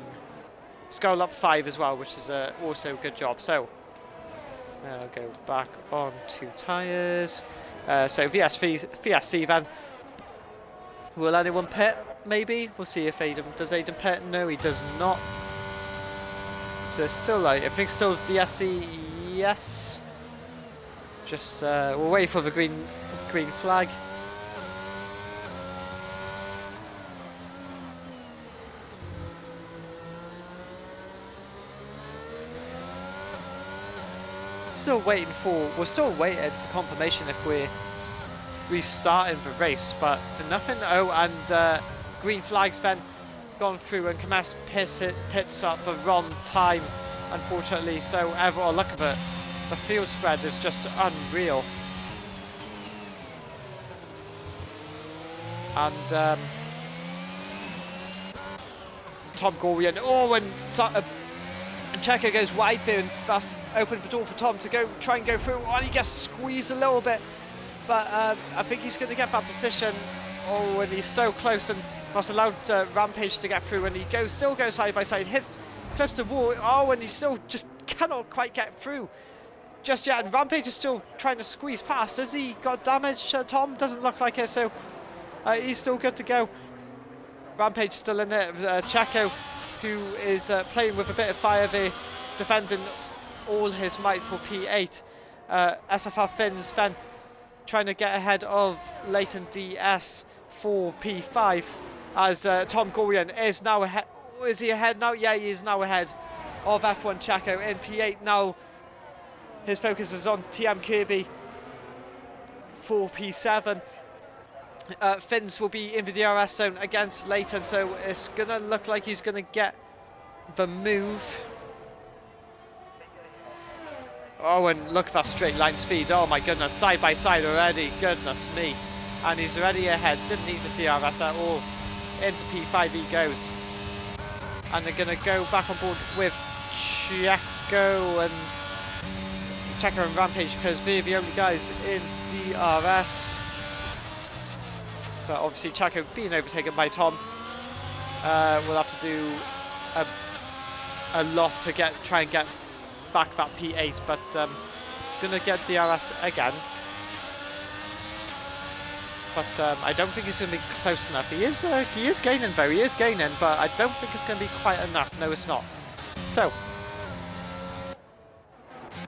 Skull up 5 as well, which is also a good job. So I'll go back on 2 tyres. So VSC then. Will anyone pit? Maybe. We'll see if does Aidan pit. No, he does not. So still, I think still VSC. Yes. Just we'll wait for the green flag. We're still waiting for confirmation if we're restarting the race, but nothing. Oh, and green flag's been gone through, and Kamas pits up the wrong time, unfortunately. So everyone, look at it, the field spread is just unreal. And Tom Gorian, and Checo goes wide there, and that's opened the door for Tom to try and go through. Oh, and he gets squeezed a little bit, but I think he's going to get that position. Oh, and he's so close, and that's allowed Rampage to get through, and he still goes side by side, clips the wall. Oh, and he still just cannot quite get through just yet, and Rampage is still trying to squeeze past. Has he got damage, Tom? Doesn't look like it, so he's still good to go. Rampage still in it. Checo, who is playing with a bit of fire there, defending all his might for P8. SFR Finn's then trying to get ahead of Leighton DS for P5, as Tom Gorian is now ahead. Is he ahead now? Yeah, he is now ahead of F1 Checo in P8 now. His focus is on TM Kirby for P7. Finn's will be in the DRS zone against Leighton, so it's going to look like he's going to get the move. Oh, and look at that straight line speed. Oh my goodness, side by side already. Goodness me. And he's already ahead. Didn't need the DRS at all. Into P5 he goes. And they're going to go back on board with Checo and Rampage, because they're the only guys in DRS. But obviously Checo being overtaken by Tom. We'll have to do a lot to try and get back that P8, but he's going to get DRS again. But I don't think he's going to be close enough. He is gaining though. He is gaining, but I don't think it's going to be quite enough. No, it's not. So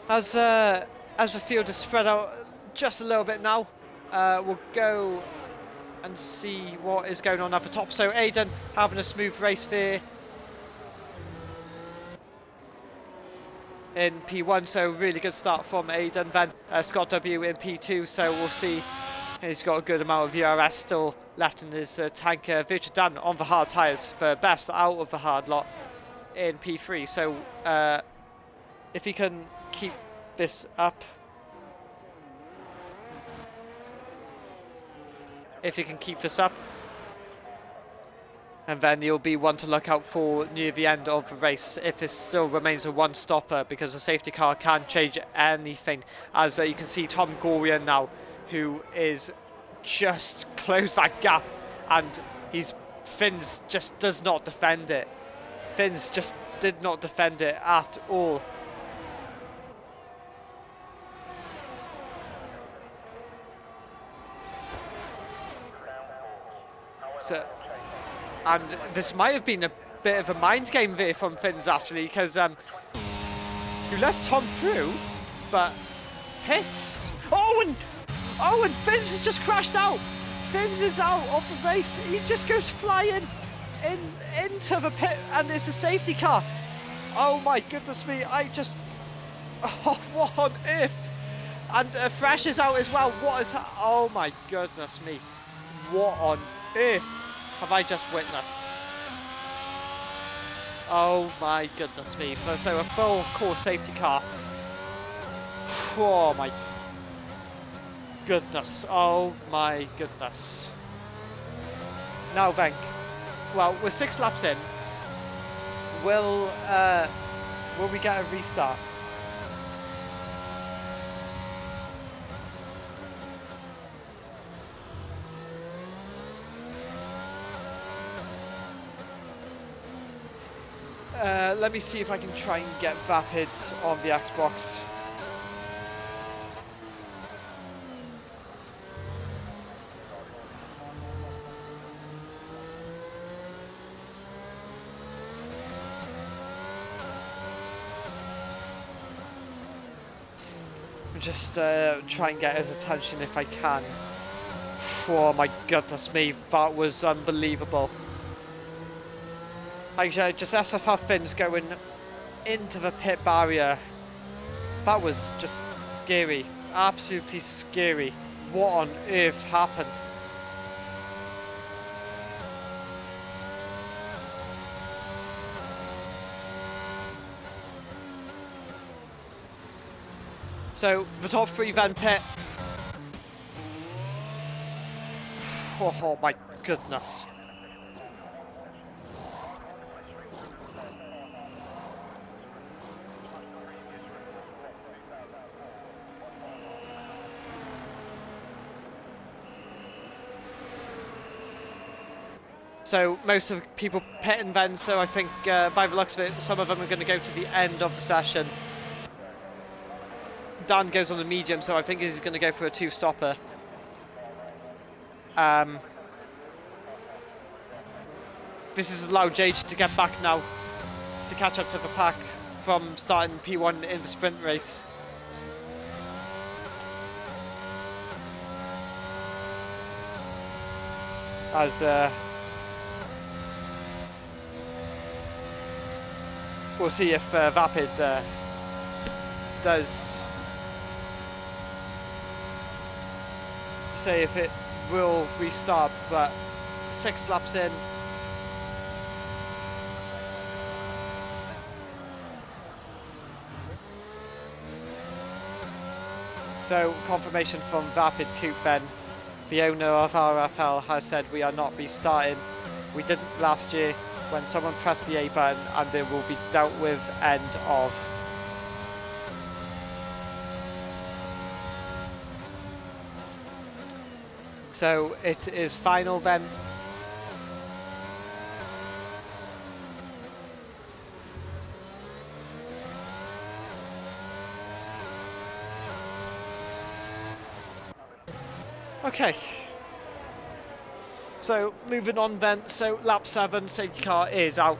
as the field is spread out just a little bit now, we'll go and see what is going on up the top. So Aidan having a smooth race there in P1, so really good start from Aidan. Then Scott W in P2, so we'll see. He's got a good amount of URS still left in his tank. Virtual Dan on the hard tyres, the best out of the hard lot in P3. So if he can keep this up, and then you'll be one to look out for near the end of the race if it still remains a one-stopper, because the safety car can change anything. As you can see Tom Gorian now, who is just closed that gap, and Finn's just does not defend it. Finn's just did not defend it at all. So, and this might have been a bit of a mind game there from Finn's actually, because he lets Tom through, but pits And Finns has just crashed out. Finns is out of the race. He just goes flying into the pit, and it's a safety car. Oh my goodness me! Oh, what on earth? And Fresh is out as well. Oh my goodness me! What on earth have I just witnessed? Oh my goodness me! So a full course safety car. Oh my goodness! Oh my goodness! Now then, well, we're 6 laps in. Will we get a restart? Let me see if I can try and get Vapid on the Xbox. Just try and get his attention if I can. Oh my goodness me, that was unbelievable. Just SFR Finns going into the pit barrier. That was just scary, absolutely scary. What on earth happened? So the top 3 then pit. Oh my goodness. So most of the people pitting then, so I think by the looks of it, some of them are going to go to the end of the session. Dan goes on the medium, so I think he's going to go for a 2-stopper. This has allowed JJ to get back now, to catch up to the pack from starting P1 in the sprint race. As we'll see if Vapid does say if it will restart, but 6 laps in. So confirmation from Vapid Coupe then. The owner of RFL has said we are not restarting. We didn't last year when someone pressed the A button, and it will be dealt with end of. So it is final then. Okay. So moving on then, so lap 7, safety car is out.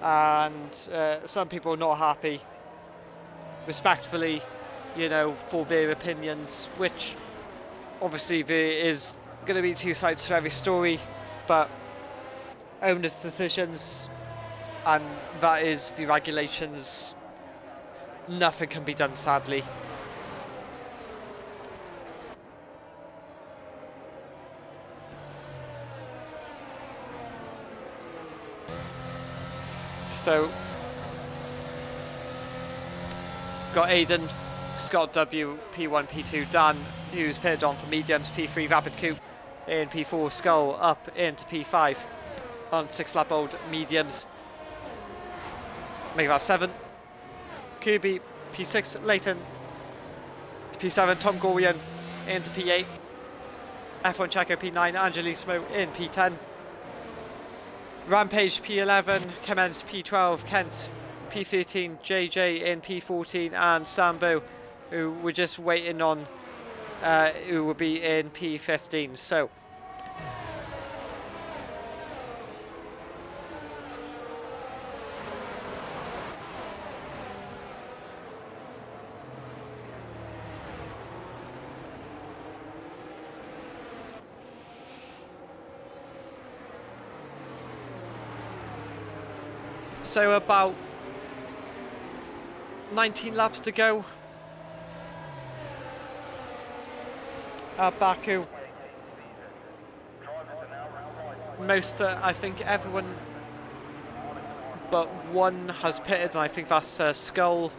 And some people are not happy, respectfully, you know, for their opinions, which obviously there is going to be 2 sides to every story, but owners' decisions, and that is the regulations. Nothing can be done, sadly. So, got Aiden, Scott W, P1, P2, Dan, who's pitted on for mediums, P3 Rapid Coupe, in P4 Skull up into P5 on 6-lap old mediums. Make that 7. Kirby, P6, Leighton, P7, Tom Gorian into P8, F1 Checo P9, Angelismo in P10. Rampage P11, Commence P12, Kent P13, JJ in P14, and Sambo, who we're just waiting on, who will be in P15. So So about 19 laps to go at Baku. I think everyone but one has pitted, and I think that's Skull.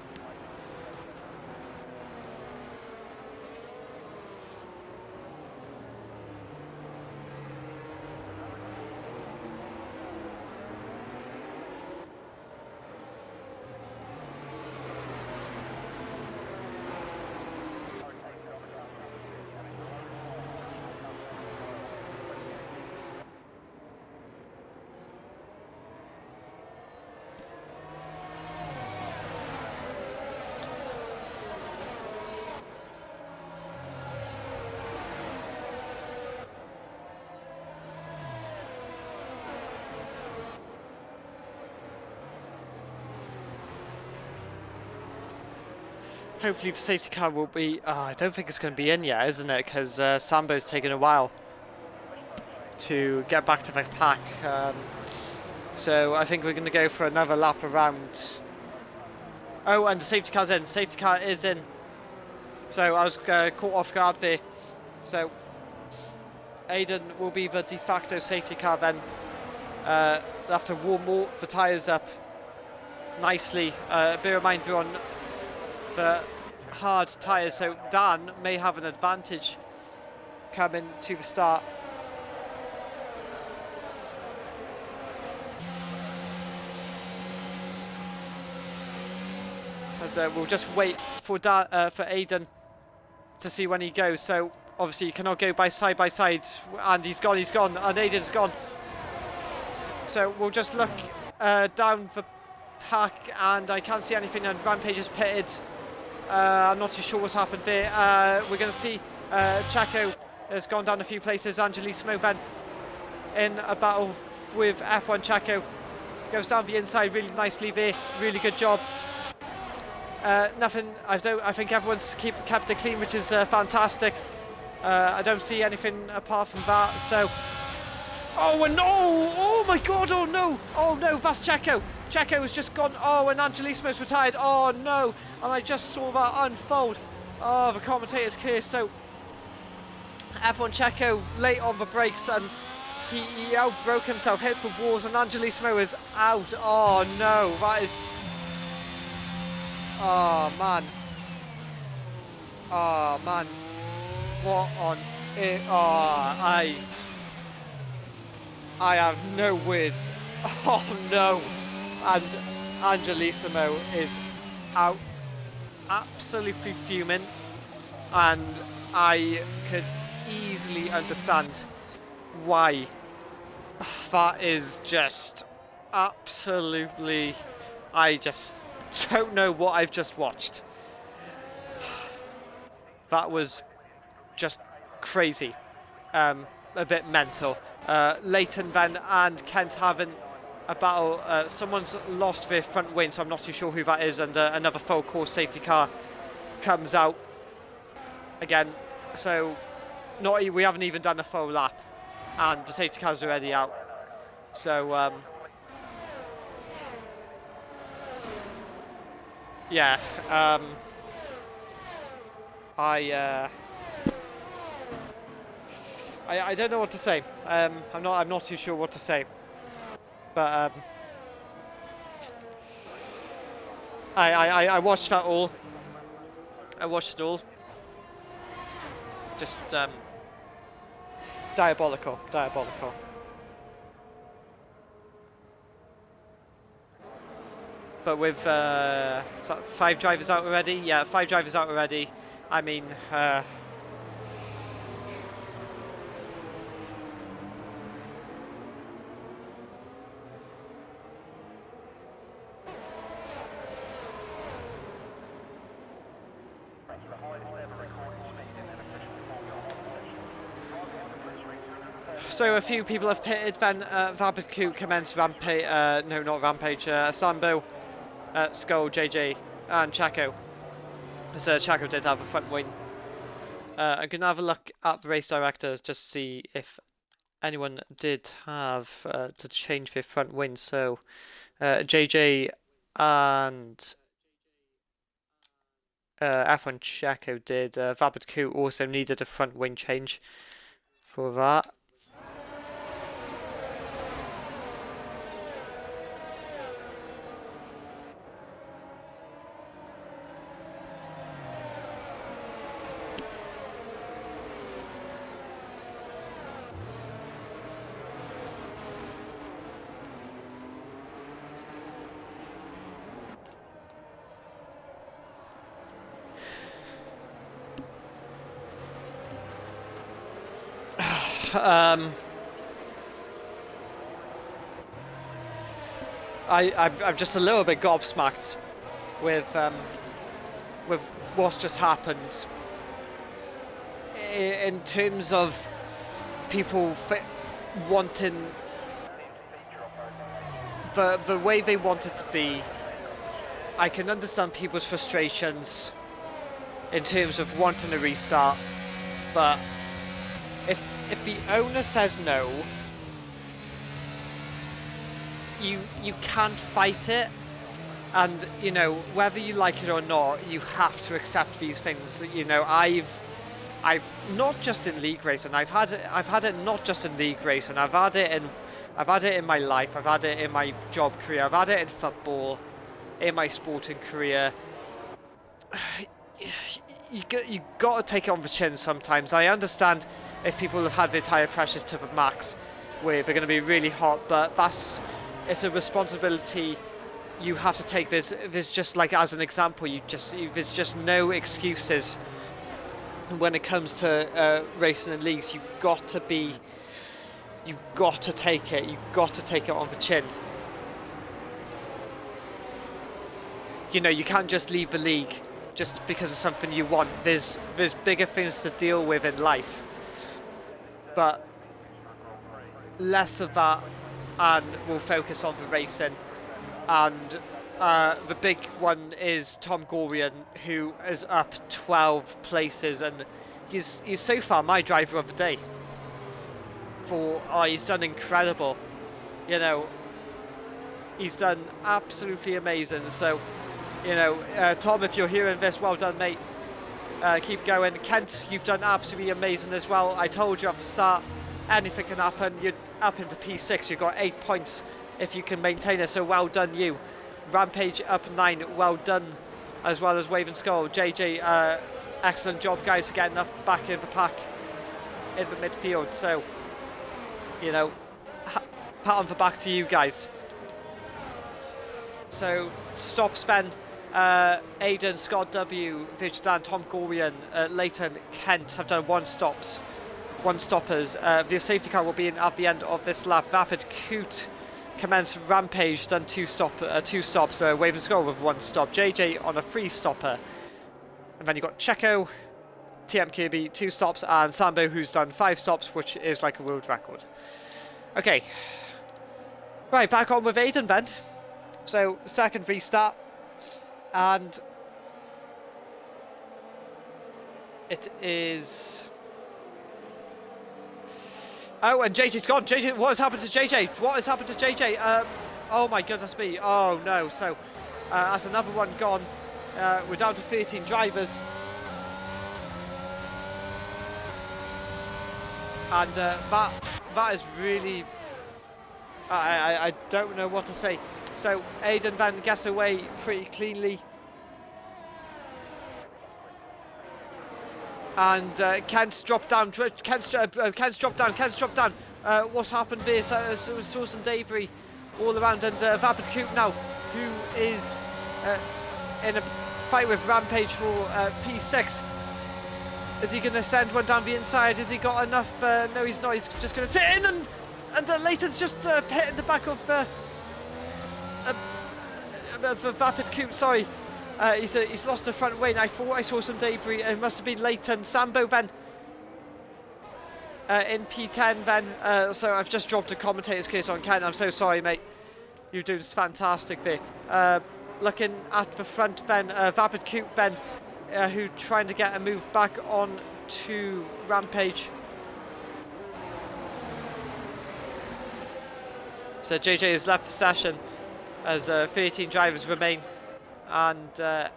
Hopefully the safety car will be... I don't think it's going to be in yet, isn't it? Because Sambo's taken a while to get back to the pack. So I think we're going to go for another lap around. Oh, and the safety car's in. Safety car is in. So I was caught off guard there. So Aiden will be the de facto safety car then. They'll have to warm all the tyres up nicely. Bear in mind we're on the hard tyres, so Dan may have an advantage coming to the start. As we'll just wait for Aiden to see when he goes. So obviously you cannot go by side, and he's gone, and Aiden's gone. So we'll just look down the pack, and I can't see anything, and Rampage is pitted. I'm not too sure what's happened there. We're going to see Chaco has gone down a few places. Angelissimo then in a battle with F1 Chaco. Goes down the inside really nicely there. Really good job. Nothing. I think everyone's kept it clean, which is fantastic. I don't see anything apart from that. So, oh, and oh my God! Oh no! That's Chaco. Chaco has just gone. Oh, and Angelissimo's retired. Oh no! And I just saw that unfold. Oh, the commentator's clear. So, F1 Chaco late on the brakes, and he outbroke himself, hit the walls, and Angelissimo is out. Oh no! That is. Oh man. Oh man. What on it? Oh, I have no words. Oh no. And Angelissimo is out, absolutely fuming, and I could easily understand why. That is just absolutely, I just don't know what I've just watched. That was just crazy, a bit mental. Leighton then and Kent having a battle. Someone's lost their front wing, so I'm not too sure who that is, and another full course safety car comes out again. So we haven't even done a full lap, and the safety car's already out. So yeah, I don't know what to say. I'm not too sure what to say. But I watched that all. I watched it all. Just diabolical. But with 5 drivers out already? Yeah, 5 drivers out already. I mean, so a few people have pitted. Then Vabaku commenced Rampage. No, not Rampage. Sambo, Skull, JJ, and Chaco. So Chaco did have a front wing. I'm gonna have a look at the race directors just to see if anyone did have to change their front wing. So JJ and F1 Checo did. Vapid Coup also needed a front wing change for that. I'm just a little bit gobsmacked with what's just happened in terms of people wanting the way they want it to be. I can understand people's frustrations in terms of wanting a restart, but if the owner says no, you can't fight it, and you know, whether you like it or not, you have to accept these things. You know, I've not just in league racing, I've had it not just in league racing, I've had it in my life, I've had it in my job career, I've had it in football, in my sporting career. You got to take it on the chin sometimes. I understand if people have had their tyre pressures to the max, where they're going to be really hot, but it's a responsibility you have to take. There's just, like, as an example, there's just no excuses when it comes to racing in leagues. You've got to take it on the chin. You know, you can't just leave the league just because of something you want. There's bigger things to deal with in life. But less of that, and we'll focus on the racing. And the big one is Tom Gorian, who is up 12 places, and he's so far my driver of the day. He's done incredible. You know, he's done absolutely amazing. So, you know, Tom, if you're hearing this, well done, mate. Keep going. Kent, you've done absolutely amazing as well. I told you at the start, anything can happen. You're up into P6. You've got 8 points if you can maintain it. So well done, you. Rampage up 9. Well done, as well as Waving Skull. JJ, excellent job, guys, getting up back in the pack in the midfield. So, you know, pat on the back to you guys. So stops then. Aidan, Scott W, Vijdan, Tom Gorian, Leighton, Kent have done one stoppers. The safety car will be in at the end of this lap. Vapid Coot commenced Rampage, done two stops. Wave and Skull with one stop. JJ on a 3 stopper. And then you got Checo, TM Kirby 2 stops, and Sambo, who's done 5 stops, which is like a world record. Okay. Right, back on with Aidan then. So second restart. And it is... Oh, and JJ's gone. JJ, what has happened to JJ? What has happened to JJ? Oh my goodness me. Oh no. So that's another one gone. We're down to 13 drivers. And that is really... I don't know what to say. So Aidan then gets away pretty cleanly. And Kent's dropped down. Kent's dropped down. What's happened there? So saw some debris all around. And Vapid Coop now, who is in a fight with Rampage for P6. Is he going to send one down the inside? Has he got enough? No, he's not. He's just going to sit in. And Leighton's just hitting the back of Vapid Coop. Sorry. He's lost the front wing. I thought I saw some debris. It must have been Leighton. Sambo then in P10 then. So I've just dropped a commentator's case on Ken. I'm so sorry, mate. You're doing fantastic there. Looking at the front then, Vapid Coop then, who trying to get a move back on to Rampage. So JJ has left the session as 13 drivers remain, and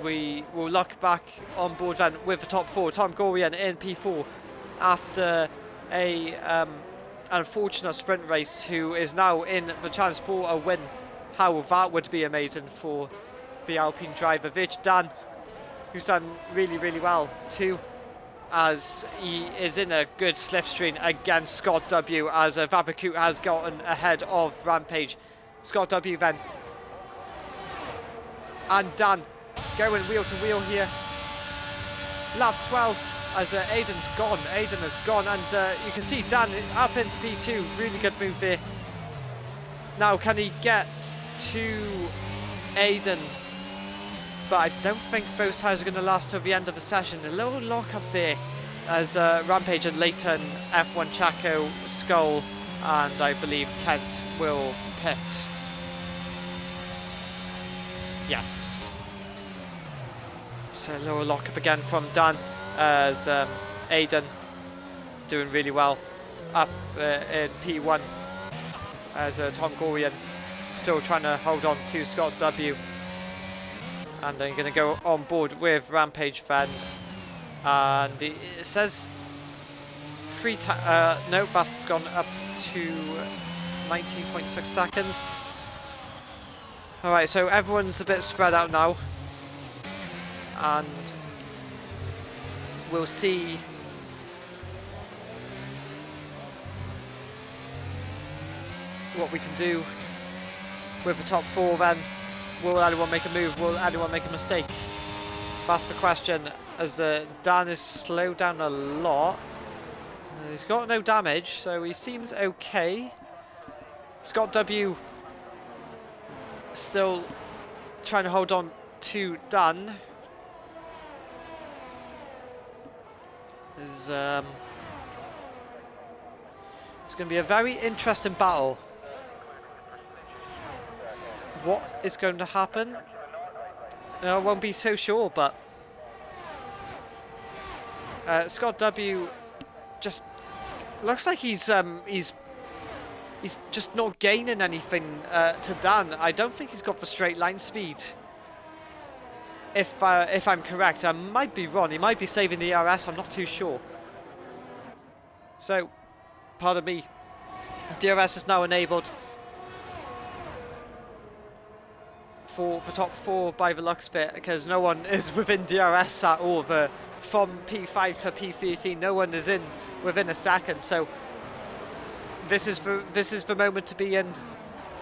we will look back on board then with the top 4. Tom Gorian in P4 after a an unfortunate sprint race, who is now in the chance for a win. How that would be amazing for the Alpine driver. Vich Dan, who's done really, really well too, as he is in a good slipstream against Scott W, as Vabakut has gotten ahead of Rampage. Scott W then, and Dan going wheel to wheel here. Lap 12 as Aiden's gone. Aiden has gone, and you can see Dan up into P2. Really good move there. Now can he get to Aiden? But I don't think those tires are going to last till the end of the session. A little lock up there as Rampage and Leighton, F1 Chaco, Skull, and I believe Kent will pit. Yes. So a little lock up again from Dan as Aiden doing really well up in P1 as Tom Gorian still trying to hold on to Scott W. And then going to go on board with Rampage then. And it says no, that's gone up to 19.6 seconds. Alright, so everyone's a bit spread out now. And we'll see what we can do with the top 4 then. Will anyone make a move? Will anyone make a mistake? That's the question, as Dan is slowed down a lot. He's got no damage, so he seems okay. Scott W still trying to hold on to Dan. It's going to be a very interesting battle. What is going to happen? I won't be so sure, but Scott W just looks like he's just not gaining anything to Dan. I don't think he's got the straight line speed. If I'm correct, I might be wrong. He might be saving the RS. I'm not too sure. So, pardon me. DRS is now enabled for the top 4 by the looks of it, because no one is within DRS at all. From P5 to P13, no one is in within a second. So this is the moment to be in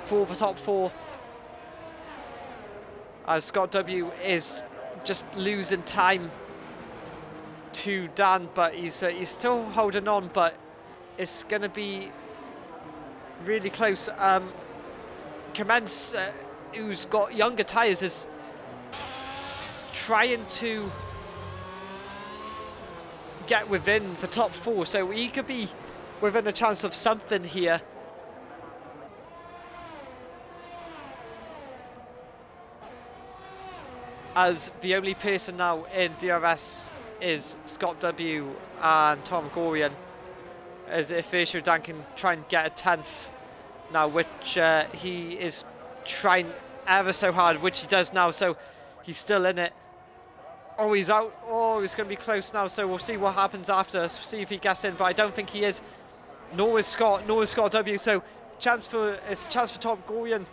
for the top 4. As Scott W is just losing time to Dan, but he's still holding on. But it's going to be really close. Commence, who's got younger tyres, is trying to get within the top 4, so he could be within a chance of something here. As the only person now in DRS is Scott W and Tom Gorian, as if Virtual Dan can try and get a 10th now, which he is trying ever so hard, which he does now, so he's still in it. Oh, he's out. Oh, he's going to be close now, so we'll see what happens after, see if he gets in, but I don't think he is. Nor is Scott W, so it's a chance for Tom Gorian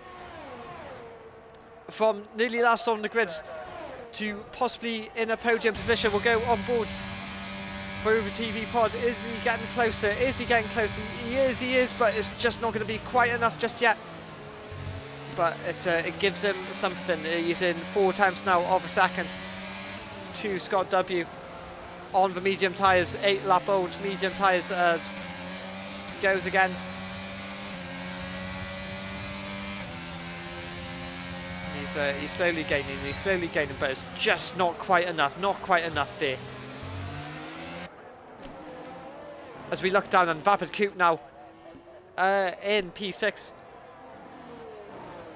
from nearly last on the grid to possibly in a podium position. We'll go on board through the TV pod. Is he getting closer? Is he getting closer? He is, but it's just not going to be quite enough just yet. But it gives him something. He's in 4 times now of a second to Scott W on the medium tyres, 8 lap old medium tyres. Goes again. He's slowly gaining, but it's just not quite enough there. As we look down on Vapid Coop now in P6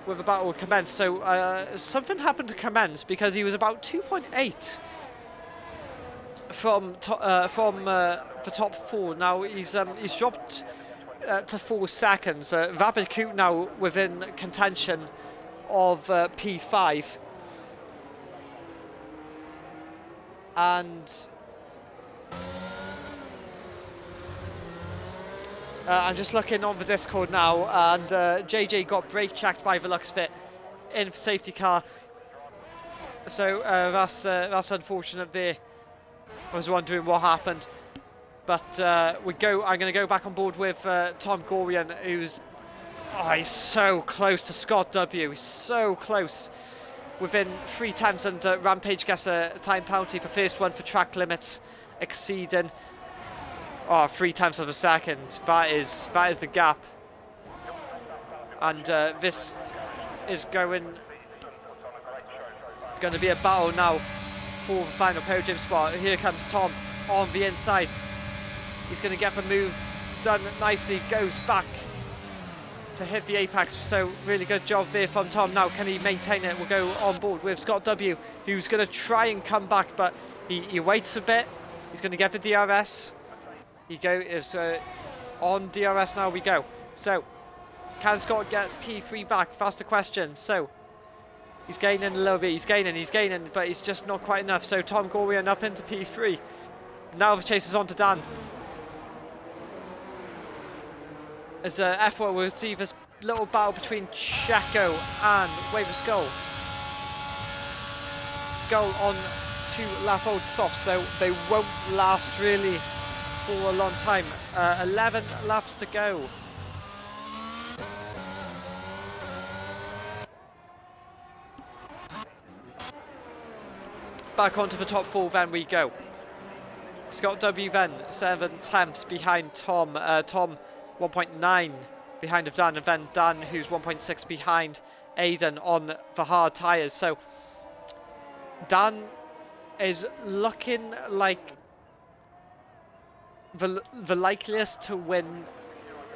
with a battle commence. So something happened to commence, because he was about 2.8 from the top 4. Now he's dropped to 4 seconds. Vapid Coot now within contention of P5. And I'm just looking on the Discord now, and JJ got brake checked by the looks of it in safety car. So that's unfortunate there. I was wondering what happened. But I'm going to go back on board with Tom Gorian, who's... Oh, he's so close to Scott W. He's so close. Within 3 times, and Rampage gets a time penalty for first one for track limits exceeding 3 tenths of a second. That is the gap. And this is going to be a battle now for the final podium spot. Here comes Tom on the inside. He's going to get the move done nicely, goes back to hit the apex, so really good job there from Tom. Now can he maintain it? We'll go on board with Scott W, who's going to try and come back, but he waits a bit. He's going to get the DRS. Is on DRS now we go. So can Scott get P3 back? That's the question. So he's gaining a little bit, he's gaining, but he's just not quite enough. So Tom Gorian up into P3. Now the chase is on to Dan. As F1 we'll see this little battle between Checo and Wave of Skull. Skull on 2 lap old soft, so they won't last really for a long time. 11 laps to go. Back onto the top 4 then we go. Scott W then 7 tenths behind Tom. Tom 1.9 behind of Dan, and then Dan who's 1.6 behind Aiden on the hard tyres. So Dan is looking like the likeliest to win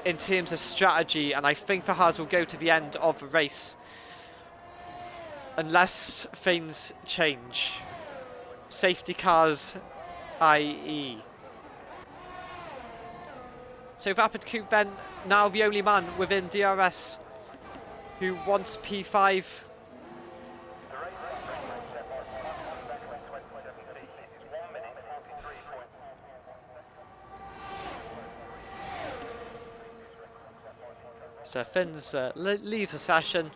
in terms of strategy, and I think the Haas will go to the end of the race unless things change. Safety cars, i.e. So Vapid Coop then now the only man within DRS who wants P5. So Finns leaves the session,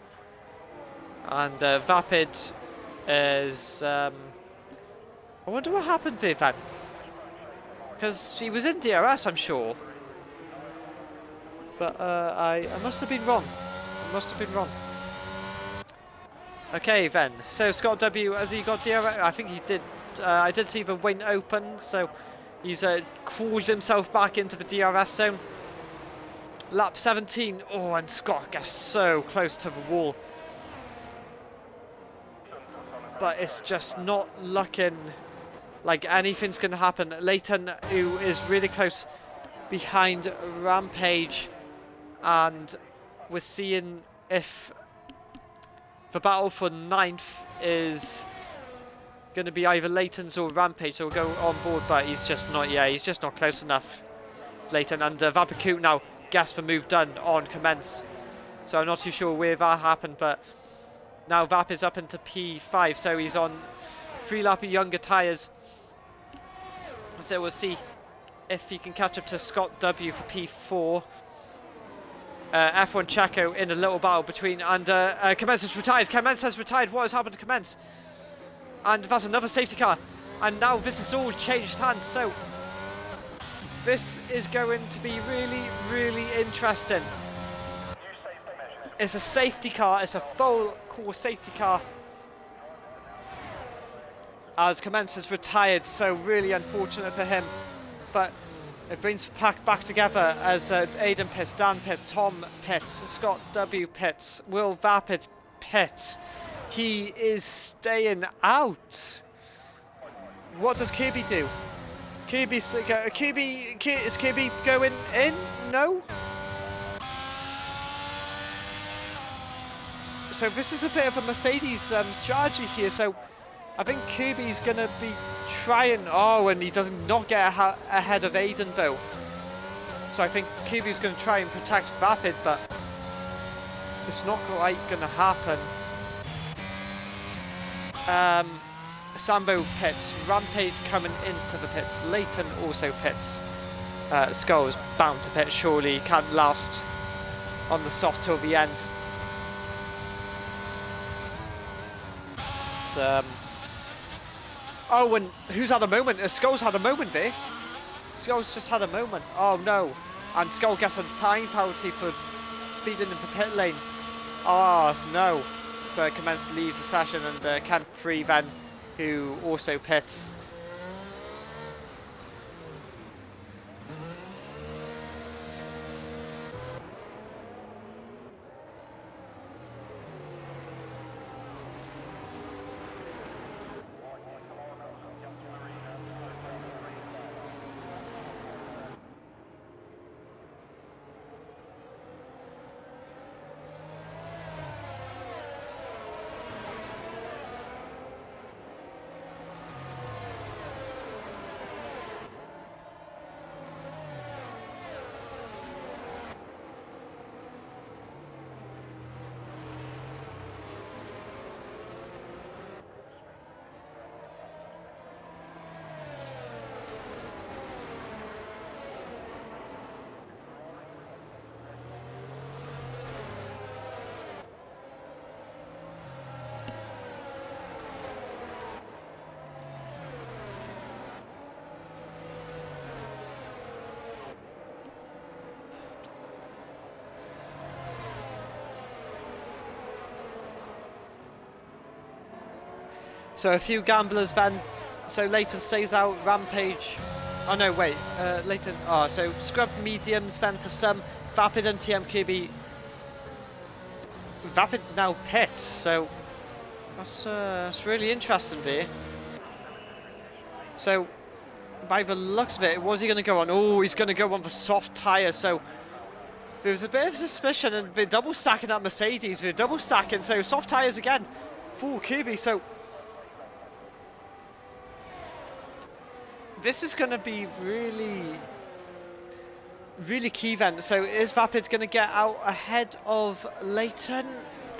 and Vapid is... I wonder what happened there then, because he was in DRS, I'm sure. But I must have been wrong. I must have been wrong. Okay then. So Scott W, has he got DRS? I think he did. I did see the wing open, so he's crawled himself back into the DRS zone. Lap 17. Oh, and Scott gets so close to the wall. But it's just not looking like anything's going to happen. Leighton, who is really close behind Rampage, and we're seeing if the battle for 9th is going to be either Leighton's or Rampage, so we'll go on board, but he's just not, he's just not close enough, Leighton. And Vapicoot now gets the move done on commence, so I'm not too sure where that happened, but now Vap is up into P5, so he's on 3 lap younger tyres, so we'll see if he can catch up to Scott W for P4. F1 Checo in a little battle between, and Commence has retired. Commence has retired. What has happened to Commence? And that's another safety car. And now this has all changed hands. So this is going to be really, really interesting. It's a safety car. It's a full core safety car. As Commence has retired, so really unfortunate for him. But it brings the pack back together as Aiden pits, Dan pits, Tom pits, Scott W pits, Will Vapid pits. He is staying out. What does Kirby do? Is Kirby going in? No? So this is a bit of a Mercedes strategy here. So I think Kirby's going to be trying... Oh, and he does not get ahead of Aiden, though. So I think QB's going to try and protect Vapid, but it's not quite going to happen. Sambo pits, Rampage coming into the pits, Leighton also pits. Skull's bound to pit, surely he can't last on the soft till the end. Oh, and who's had a moment? Skull's had a moment there. Skull's just had a moment. Oh no. And Skull gets a time penalty for speeding into pit lane. Oh no. So commence to leave the session, and Kent Free then, who also pits. So a few gamblers then. So Leighton stays out, Rampage. Oh no, wait. Leighton. Oh, so scrub mediums then for some. Vapid and TMQB. Vapid now pits, so that's really interesting there. So by the looks of it, was he going to go on? Oh, he's going to go on the soft tyre. So there was a bit of suspicion, and they're double stacking that Mercedes. They're double stacking, so soft tyres again. Full QB, so this is going to be really key then. So is Vapid going to get out ahead of Leighton?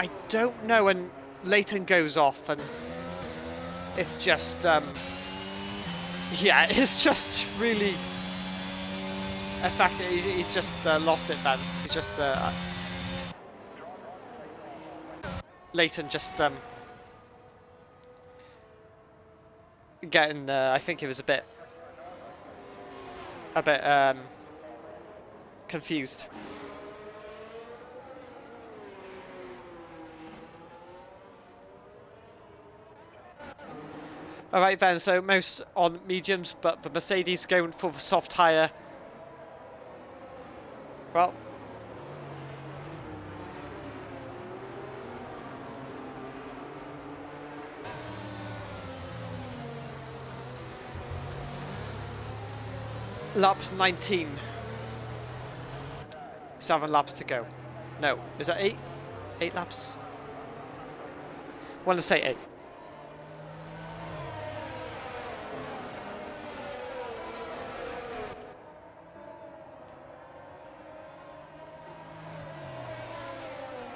I don't know, and Leighton goes off, and it's just yeah, it's just really effective. He's just lost it then. He's just Leighton just getting I think it was a bit confused. Alright then, so most on mediums, but the Mercedes going for the soft tyre. Well, lap 19. 7 laps to go. No, is that 8? 8 laps? I want to say 8.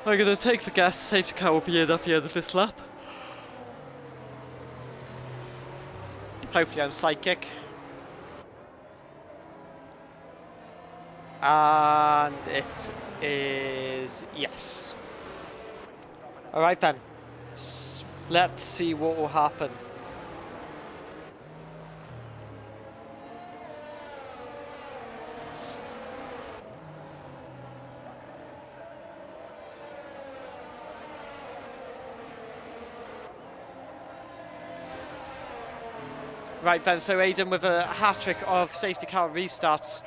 I'm going to take the gas. Safety car will be in at the end of this lap. Hopefully I'm psychic. And it is yes. Alright then. Let's see what will happen. Right then, so Aiden with a hat-trick of safety car restarts.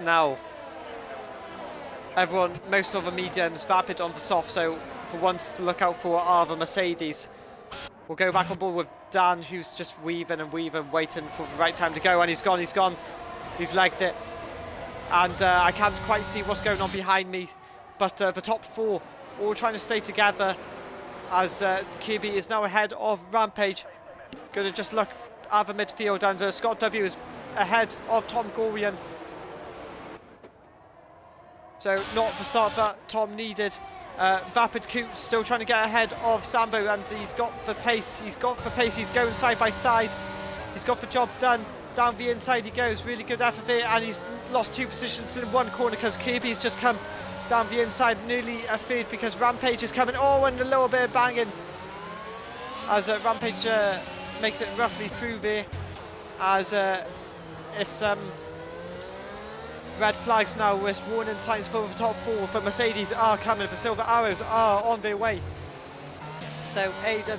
Now, everyone, most of the mediums, Vapid on the soft, so for once to look out for are the Mercedes. We'll go back on board with Dan, who's just weaving and weaving, waiting for the right time to go, and he's gone, he's legged it. And I can't quite see what's going on behind me, but the top 4 all trying to stay together as QB is now ahead of Rampage. Going to just look at the midfield, and Scott W is ahead of Tom Gorian. So not the start that Tom needed. Vapid Coot still trying to get ahead of Sambo, and he's got the pace. He's going side by side. He's got the job done. Down the inside he goes. Really good effort there, and he's lost 2 positions in one corner because Kirby's just come down the inside, nearly a third because Rampage is coming. Oh, and a little bit of banging as Rampage makes it roughly through there. As it's red flags now with warning signs for the top 4, but Mercedes are coming. The Silver Arrows are on their way. So Aiden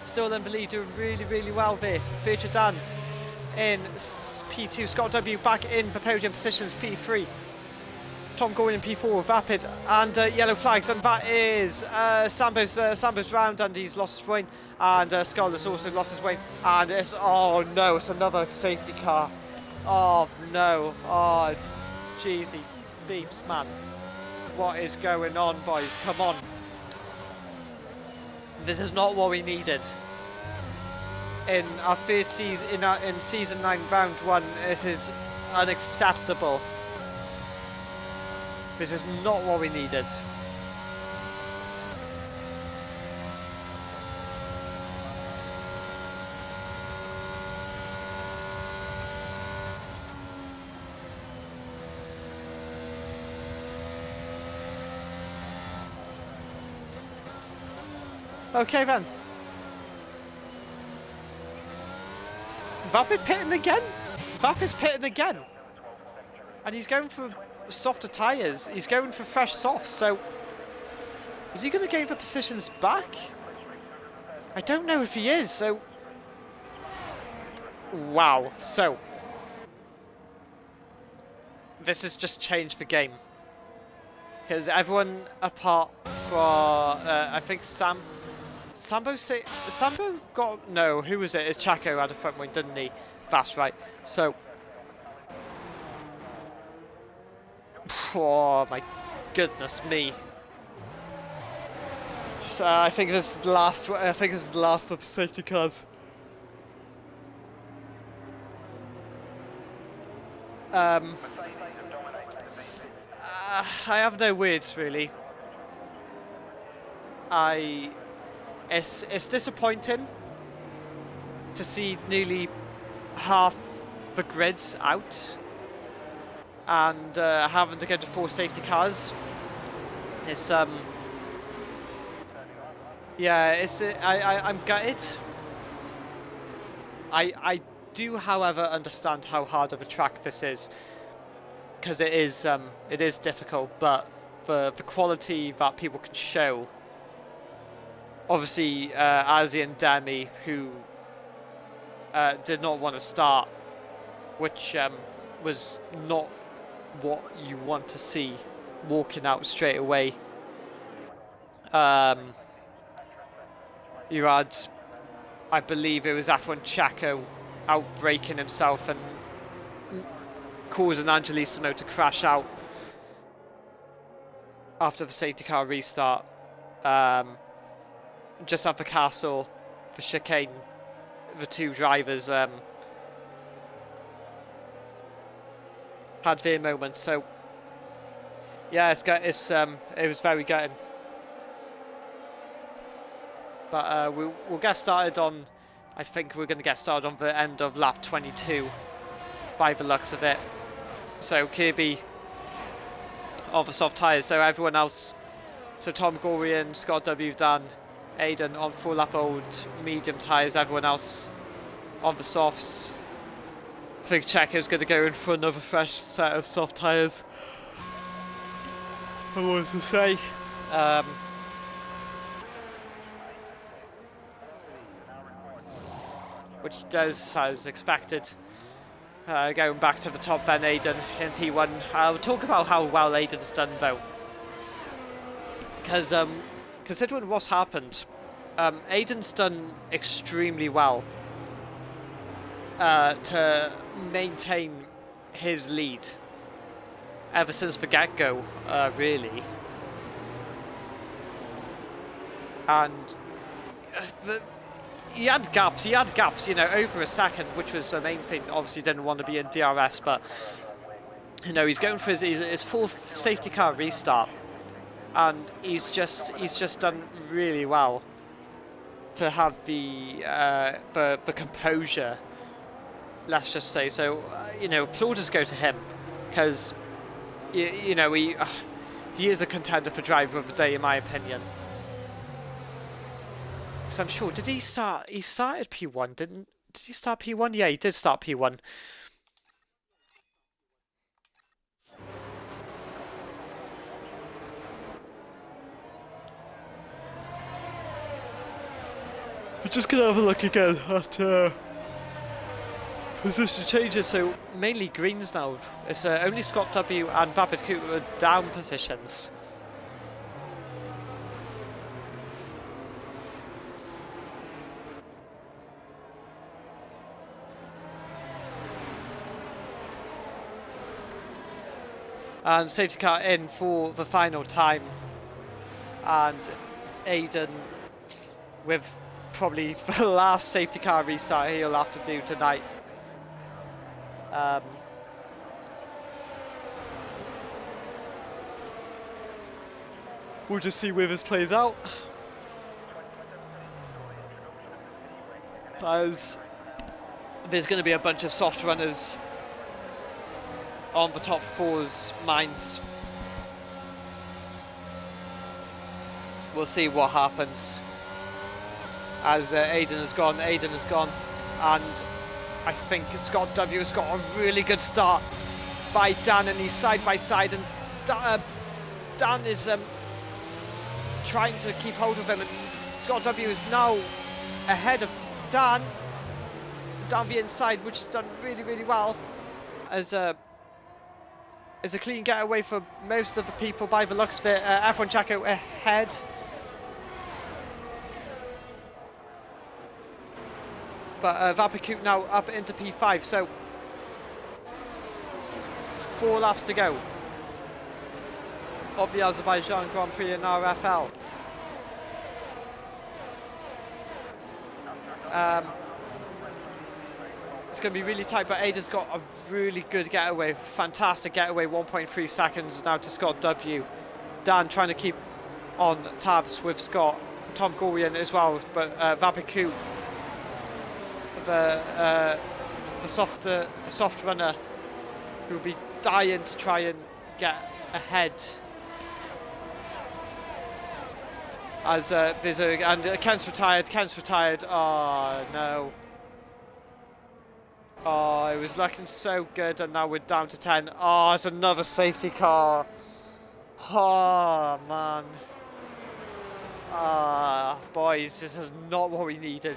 still in the lead, doing really, really well there. Future Dan in P2, Scott W back in the podium positions, P3. Tom going in P4, Vapid, and yellow flags, and that is Sambo's round, and he's lost his way, and Skull has also lost his way, and it's, oh no, it's another safety car. Oh no, oh jeezy beeps, man. What is going on, boys? Come on. This is not what we needed. In our first season, in season 9, round 1, it is unacceptable. This is not what we needed. Okay then. Vapid pitting again? Vapid's pitting again. And he's going for softer tyres. He's going for fresh softs, so is he going to gain the positions back? I don't know if he is, so wow. So this has just changed the game. Because everyone apart from I think Sambo got, no, who was it? It's Chaco had a front wing, didn't he? That's right. So, oh my goodness me. So I think this is the last. I think this is the last of safety cars. I have no words really. It's disappointing to see nearly half the grids out and having to go to 4 safety cars. It's yeah, it's I'm gutted. I do, however, understand how hard of a track this is, because it is difficult, but the quality that people can show. Obviously, Azzy and Demi, who did not want to start, which was not what you want to see, walking out straight away. You had, I believe it was Afron Chaco outbraking himself and causing Angelissimo to crash out after the safety car restart. Just at the castle, for chicane, the 2 drivers had their moments. So yeah, it was very gutting. But we'll get started on. I think we're going to get started on the end of lap 22, by the looks of it. So Kirby on the soft tyres. So everyone else. So Tom Gorian, Scott W. Dan, Aiden on full lap old medium tyres, everyone else on the softs. I think Checo's going to go in for another fresh set of soft tyres. I wanted to say. Which he does as expected. Going back to the top then, Aiden in P1. I'll talk about how well Aiden's done though. Because considering what's happened, Aiden's done extremely well to maintain his lead ever since the get-go, really. And he had gaps, you know, over a second, which was the main thing. Obviously didn't want to be in DRS, but You know, he's going for his fourth safety car restart, and he's just done really well to have the composure. Let's just say so. You know, plaudits go to him because you know he is a contender for driver of the day in my opinion. Because I'm sure he started P1, did he start P1? Yeah, he did start P1. We're just gonna have a look again at position changes. So mainly greens now. It's only Scott W and Vapid Coot are down positions. And safety car in for the final time. And Aiden with probably the last safety car restart he'll have to do tonight. We'll just see where this plays out. As there's going to be a bunch of soft runners on the top four's minds. We'll see what happens. As Aiden has gone, and I think Scott W has got a really good start by Dan, and he's side by side, and Dan is trying to keep hold of him, and Scott W is now ahead of Dan down the inside, which has done really, really well. As a clean getaway for most of the people by the looks of it. F1 Jacko ahead. But Vapid now up into P5, so 4 laps to go of the Azerbaijan Grand Prix in RFL. It's going to be really tight, but Aiden's got a really good getaway, fantastic getaway, 1.3 seconds now to Scott W. Dan trying to keep on tabs with Scott, Tom Gorian as well, but Vapid Coot, the soft runner, who will be dying to try and get ahead. As Kent's retired. Oh no. Oh, it was looking so good, and now we're down to 10. Oh, it's another safety car. Oh man. Ah, boys, this is not what we needed.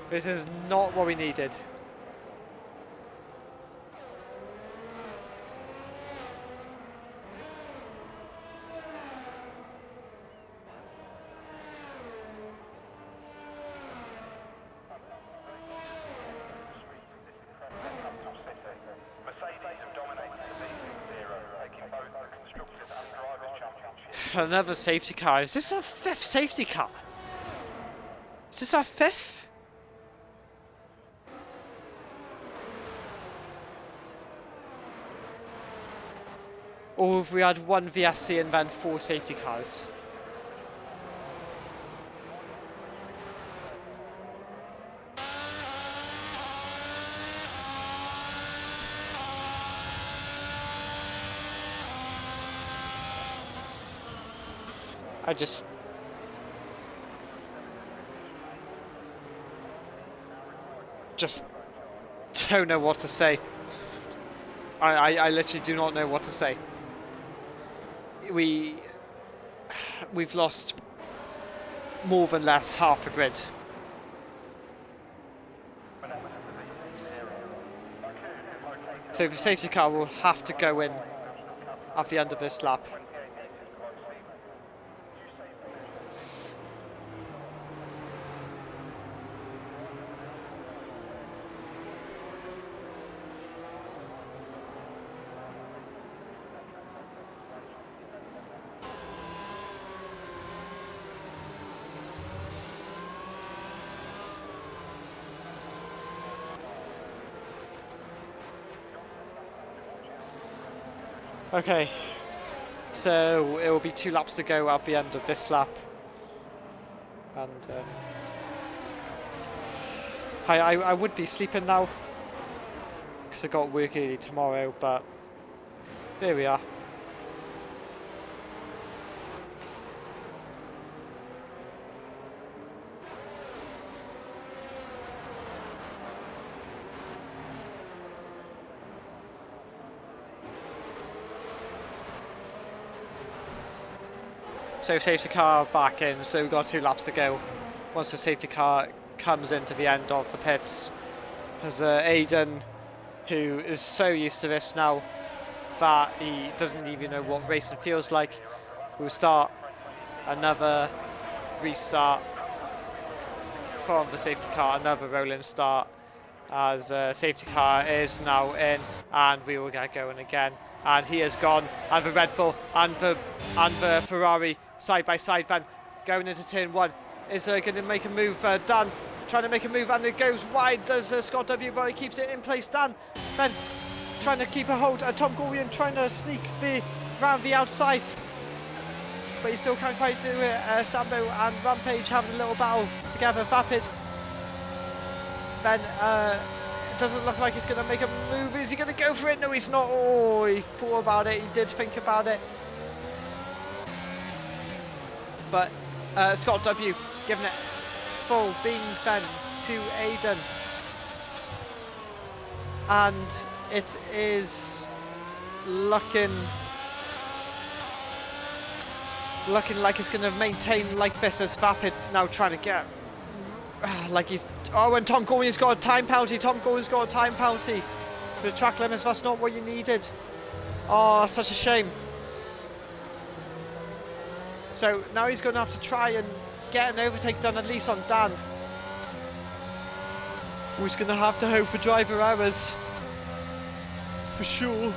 This is not what we needed. Another safety car. Is this our 5th safety car? Is this our 5th? Or have we had 1 VSC and then 4 safety cars? I just don't know what to say. I literally do not know what to say. We've lost more than less half a grid. So the safety car will have to go in at the end of this lap. Okay, so it will be 2 laps to go at the end of this lap. And I would be sleeping now because I got work early tomorrow, but there we are. So safety car back in, so we've got 2 laps to go. Once the safety car comes into the end of the pits, there's Aiden, who is so used to this now that he doesn't even know what racing feels like. We'll start another restart from the safety car, another rolling start, as safety car is now in, and we will get going again. And he is gone, and the Red Bull and the Ferrari side by side then going into turn 1 is going to make a move. Dan trying to make a move, and it goes wide. Does Scott W, but he keeps it in place. Dan then trying to keep a hold. Tom Gorian trying to sneak round the outside, but he still can't quite do it. Sambo and Rampage having a little battle together. Vapid then it doesn't look like he's going to make a move. Is he going to go for it? No, he's not. Oh, he thought about it. He did think about it. But Scott W giving it full beans then to Aiden. And it is looking like it's going to maintain like this, as Vapid now trying to get like he's... Oh, and Tom Gorian's got a time penalty. Tom Gorian's got a time penalty. The track limits, that's not what you needed. Oh, such a shame. So now he's going to have to try and get an overtake done, at least on Dan, who's going to have to hope for driver errors. For sure.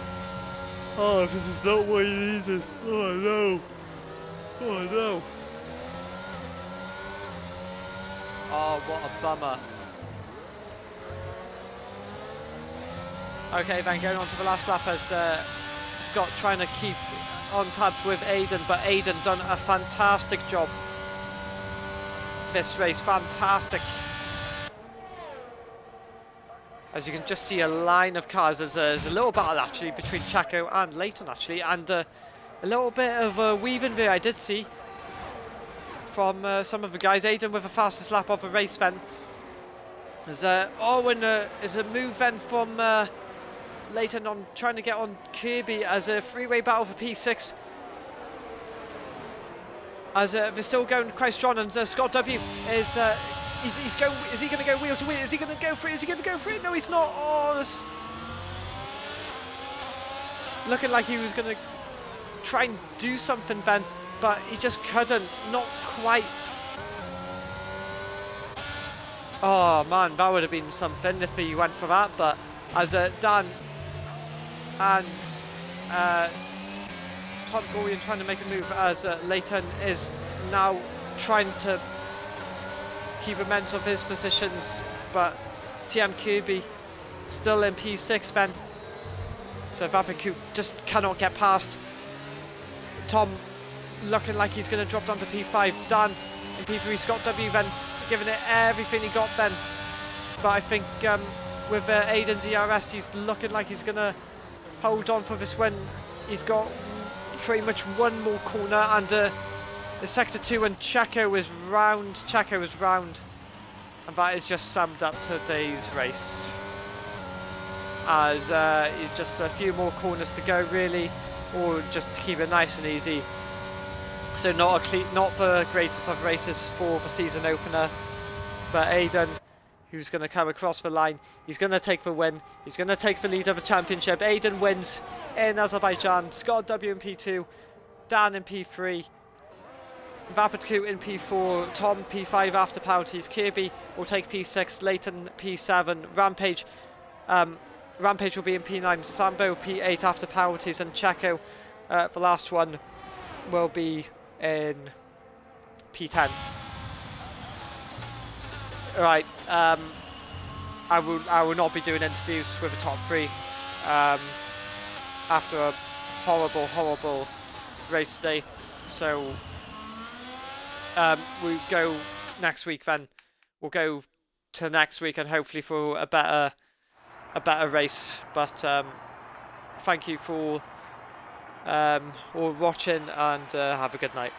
Oh, this is not what he needed. Oh no. Oh no. Oh, what a bummer. Okay, then going on to the last lap as Scott trying to keep on tabs with Aiden, but Aiden done a fantastic job this race. Fantastic. As you can just see a line of cars. There's a little battle actually between Chaco and Leighton actually, and a little bit of weaving there I did see from some of the guys. Aiden with the fastest lap of the race then. There's a move then from Leighton on trying to get on Kirby as a three-way battle for P6. As they're still going quite strong, and Scott W is he's going. Is he going to go wheel to wheel? Is he going to go for it? Is he going to go for it? No, he's not. Oh, this... looking like he was going to try and do something then, but he just couldn't. Not quite. Oh man, that would have been something if he went for that. But as Dan and Tom Gorian trying to make a move, as Leighton is now trying to keep a mental of his positions, but TM Kirby still in P6 then. So Vapiku just cannot get past. Tom looking like he's going to drop down to P5. Dan in P3. Scott W then giving it everything he got then. But I think with Aiden's ERS, he's looking like he's going to hold on for this win. He's got pretty much one more corner, and the sector 2, and Chaco is round. Chaco is round. And that is just summed up today's race. As he's just a few more corners to go really, or just to keep it nice and easy. So not the greatest of races for the season opener, but Aiden, who's going to come across the line, he's going to take the win, he's going to take the lead of the championship. Aiden wins in Azerbaijan. Scott W in P2, Dan in P3, Vapidku in P4, Tom P5 after penalties, Kirby will take P6, Leighton P7, Rampage will be in P9, Sambo P8 after penalties, and Chaco, the last one, will be in P10. Right, I will not be doing interviews with the top three after a horrible race day. So we go next week then. We'll go to next week and hopefully for a better race. But thank you for watching, and have a good night.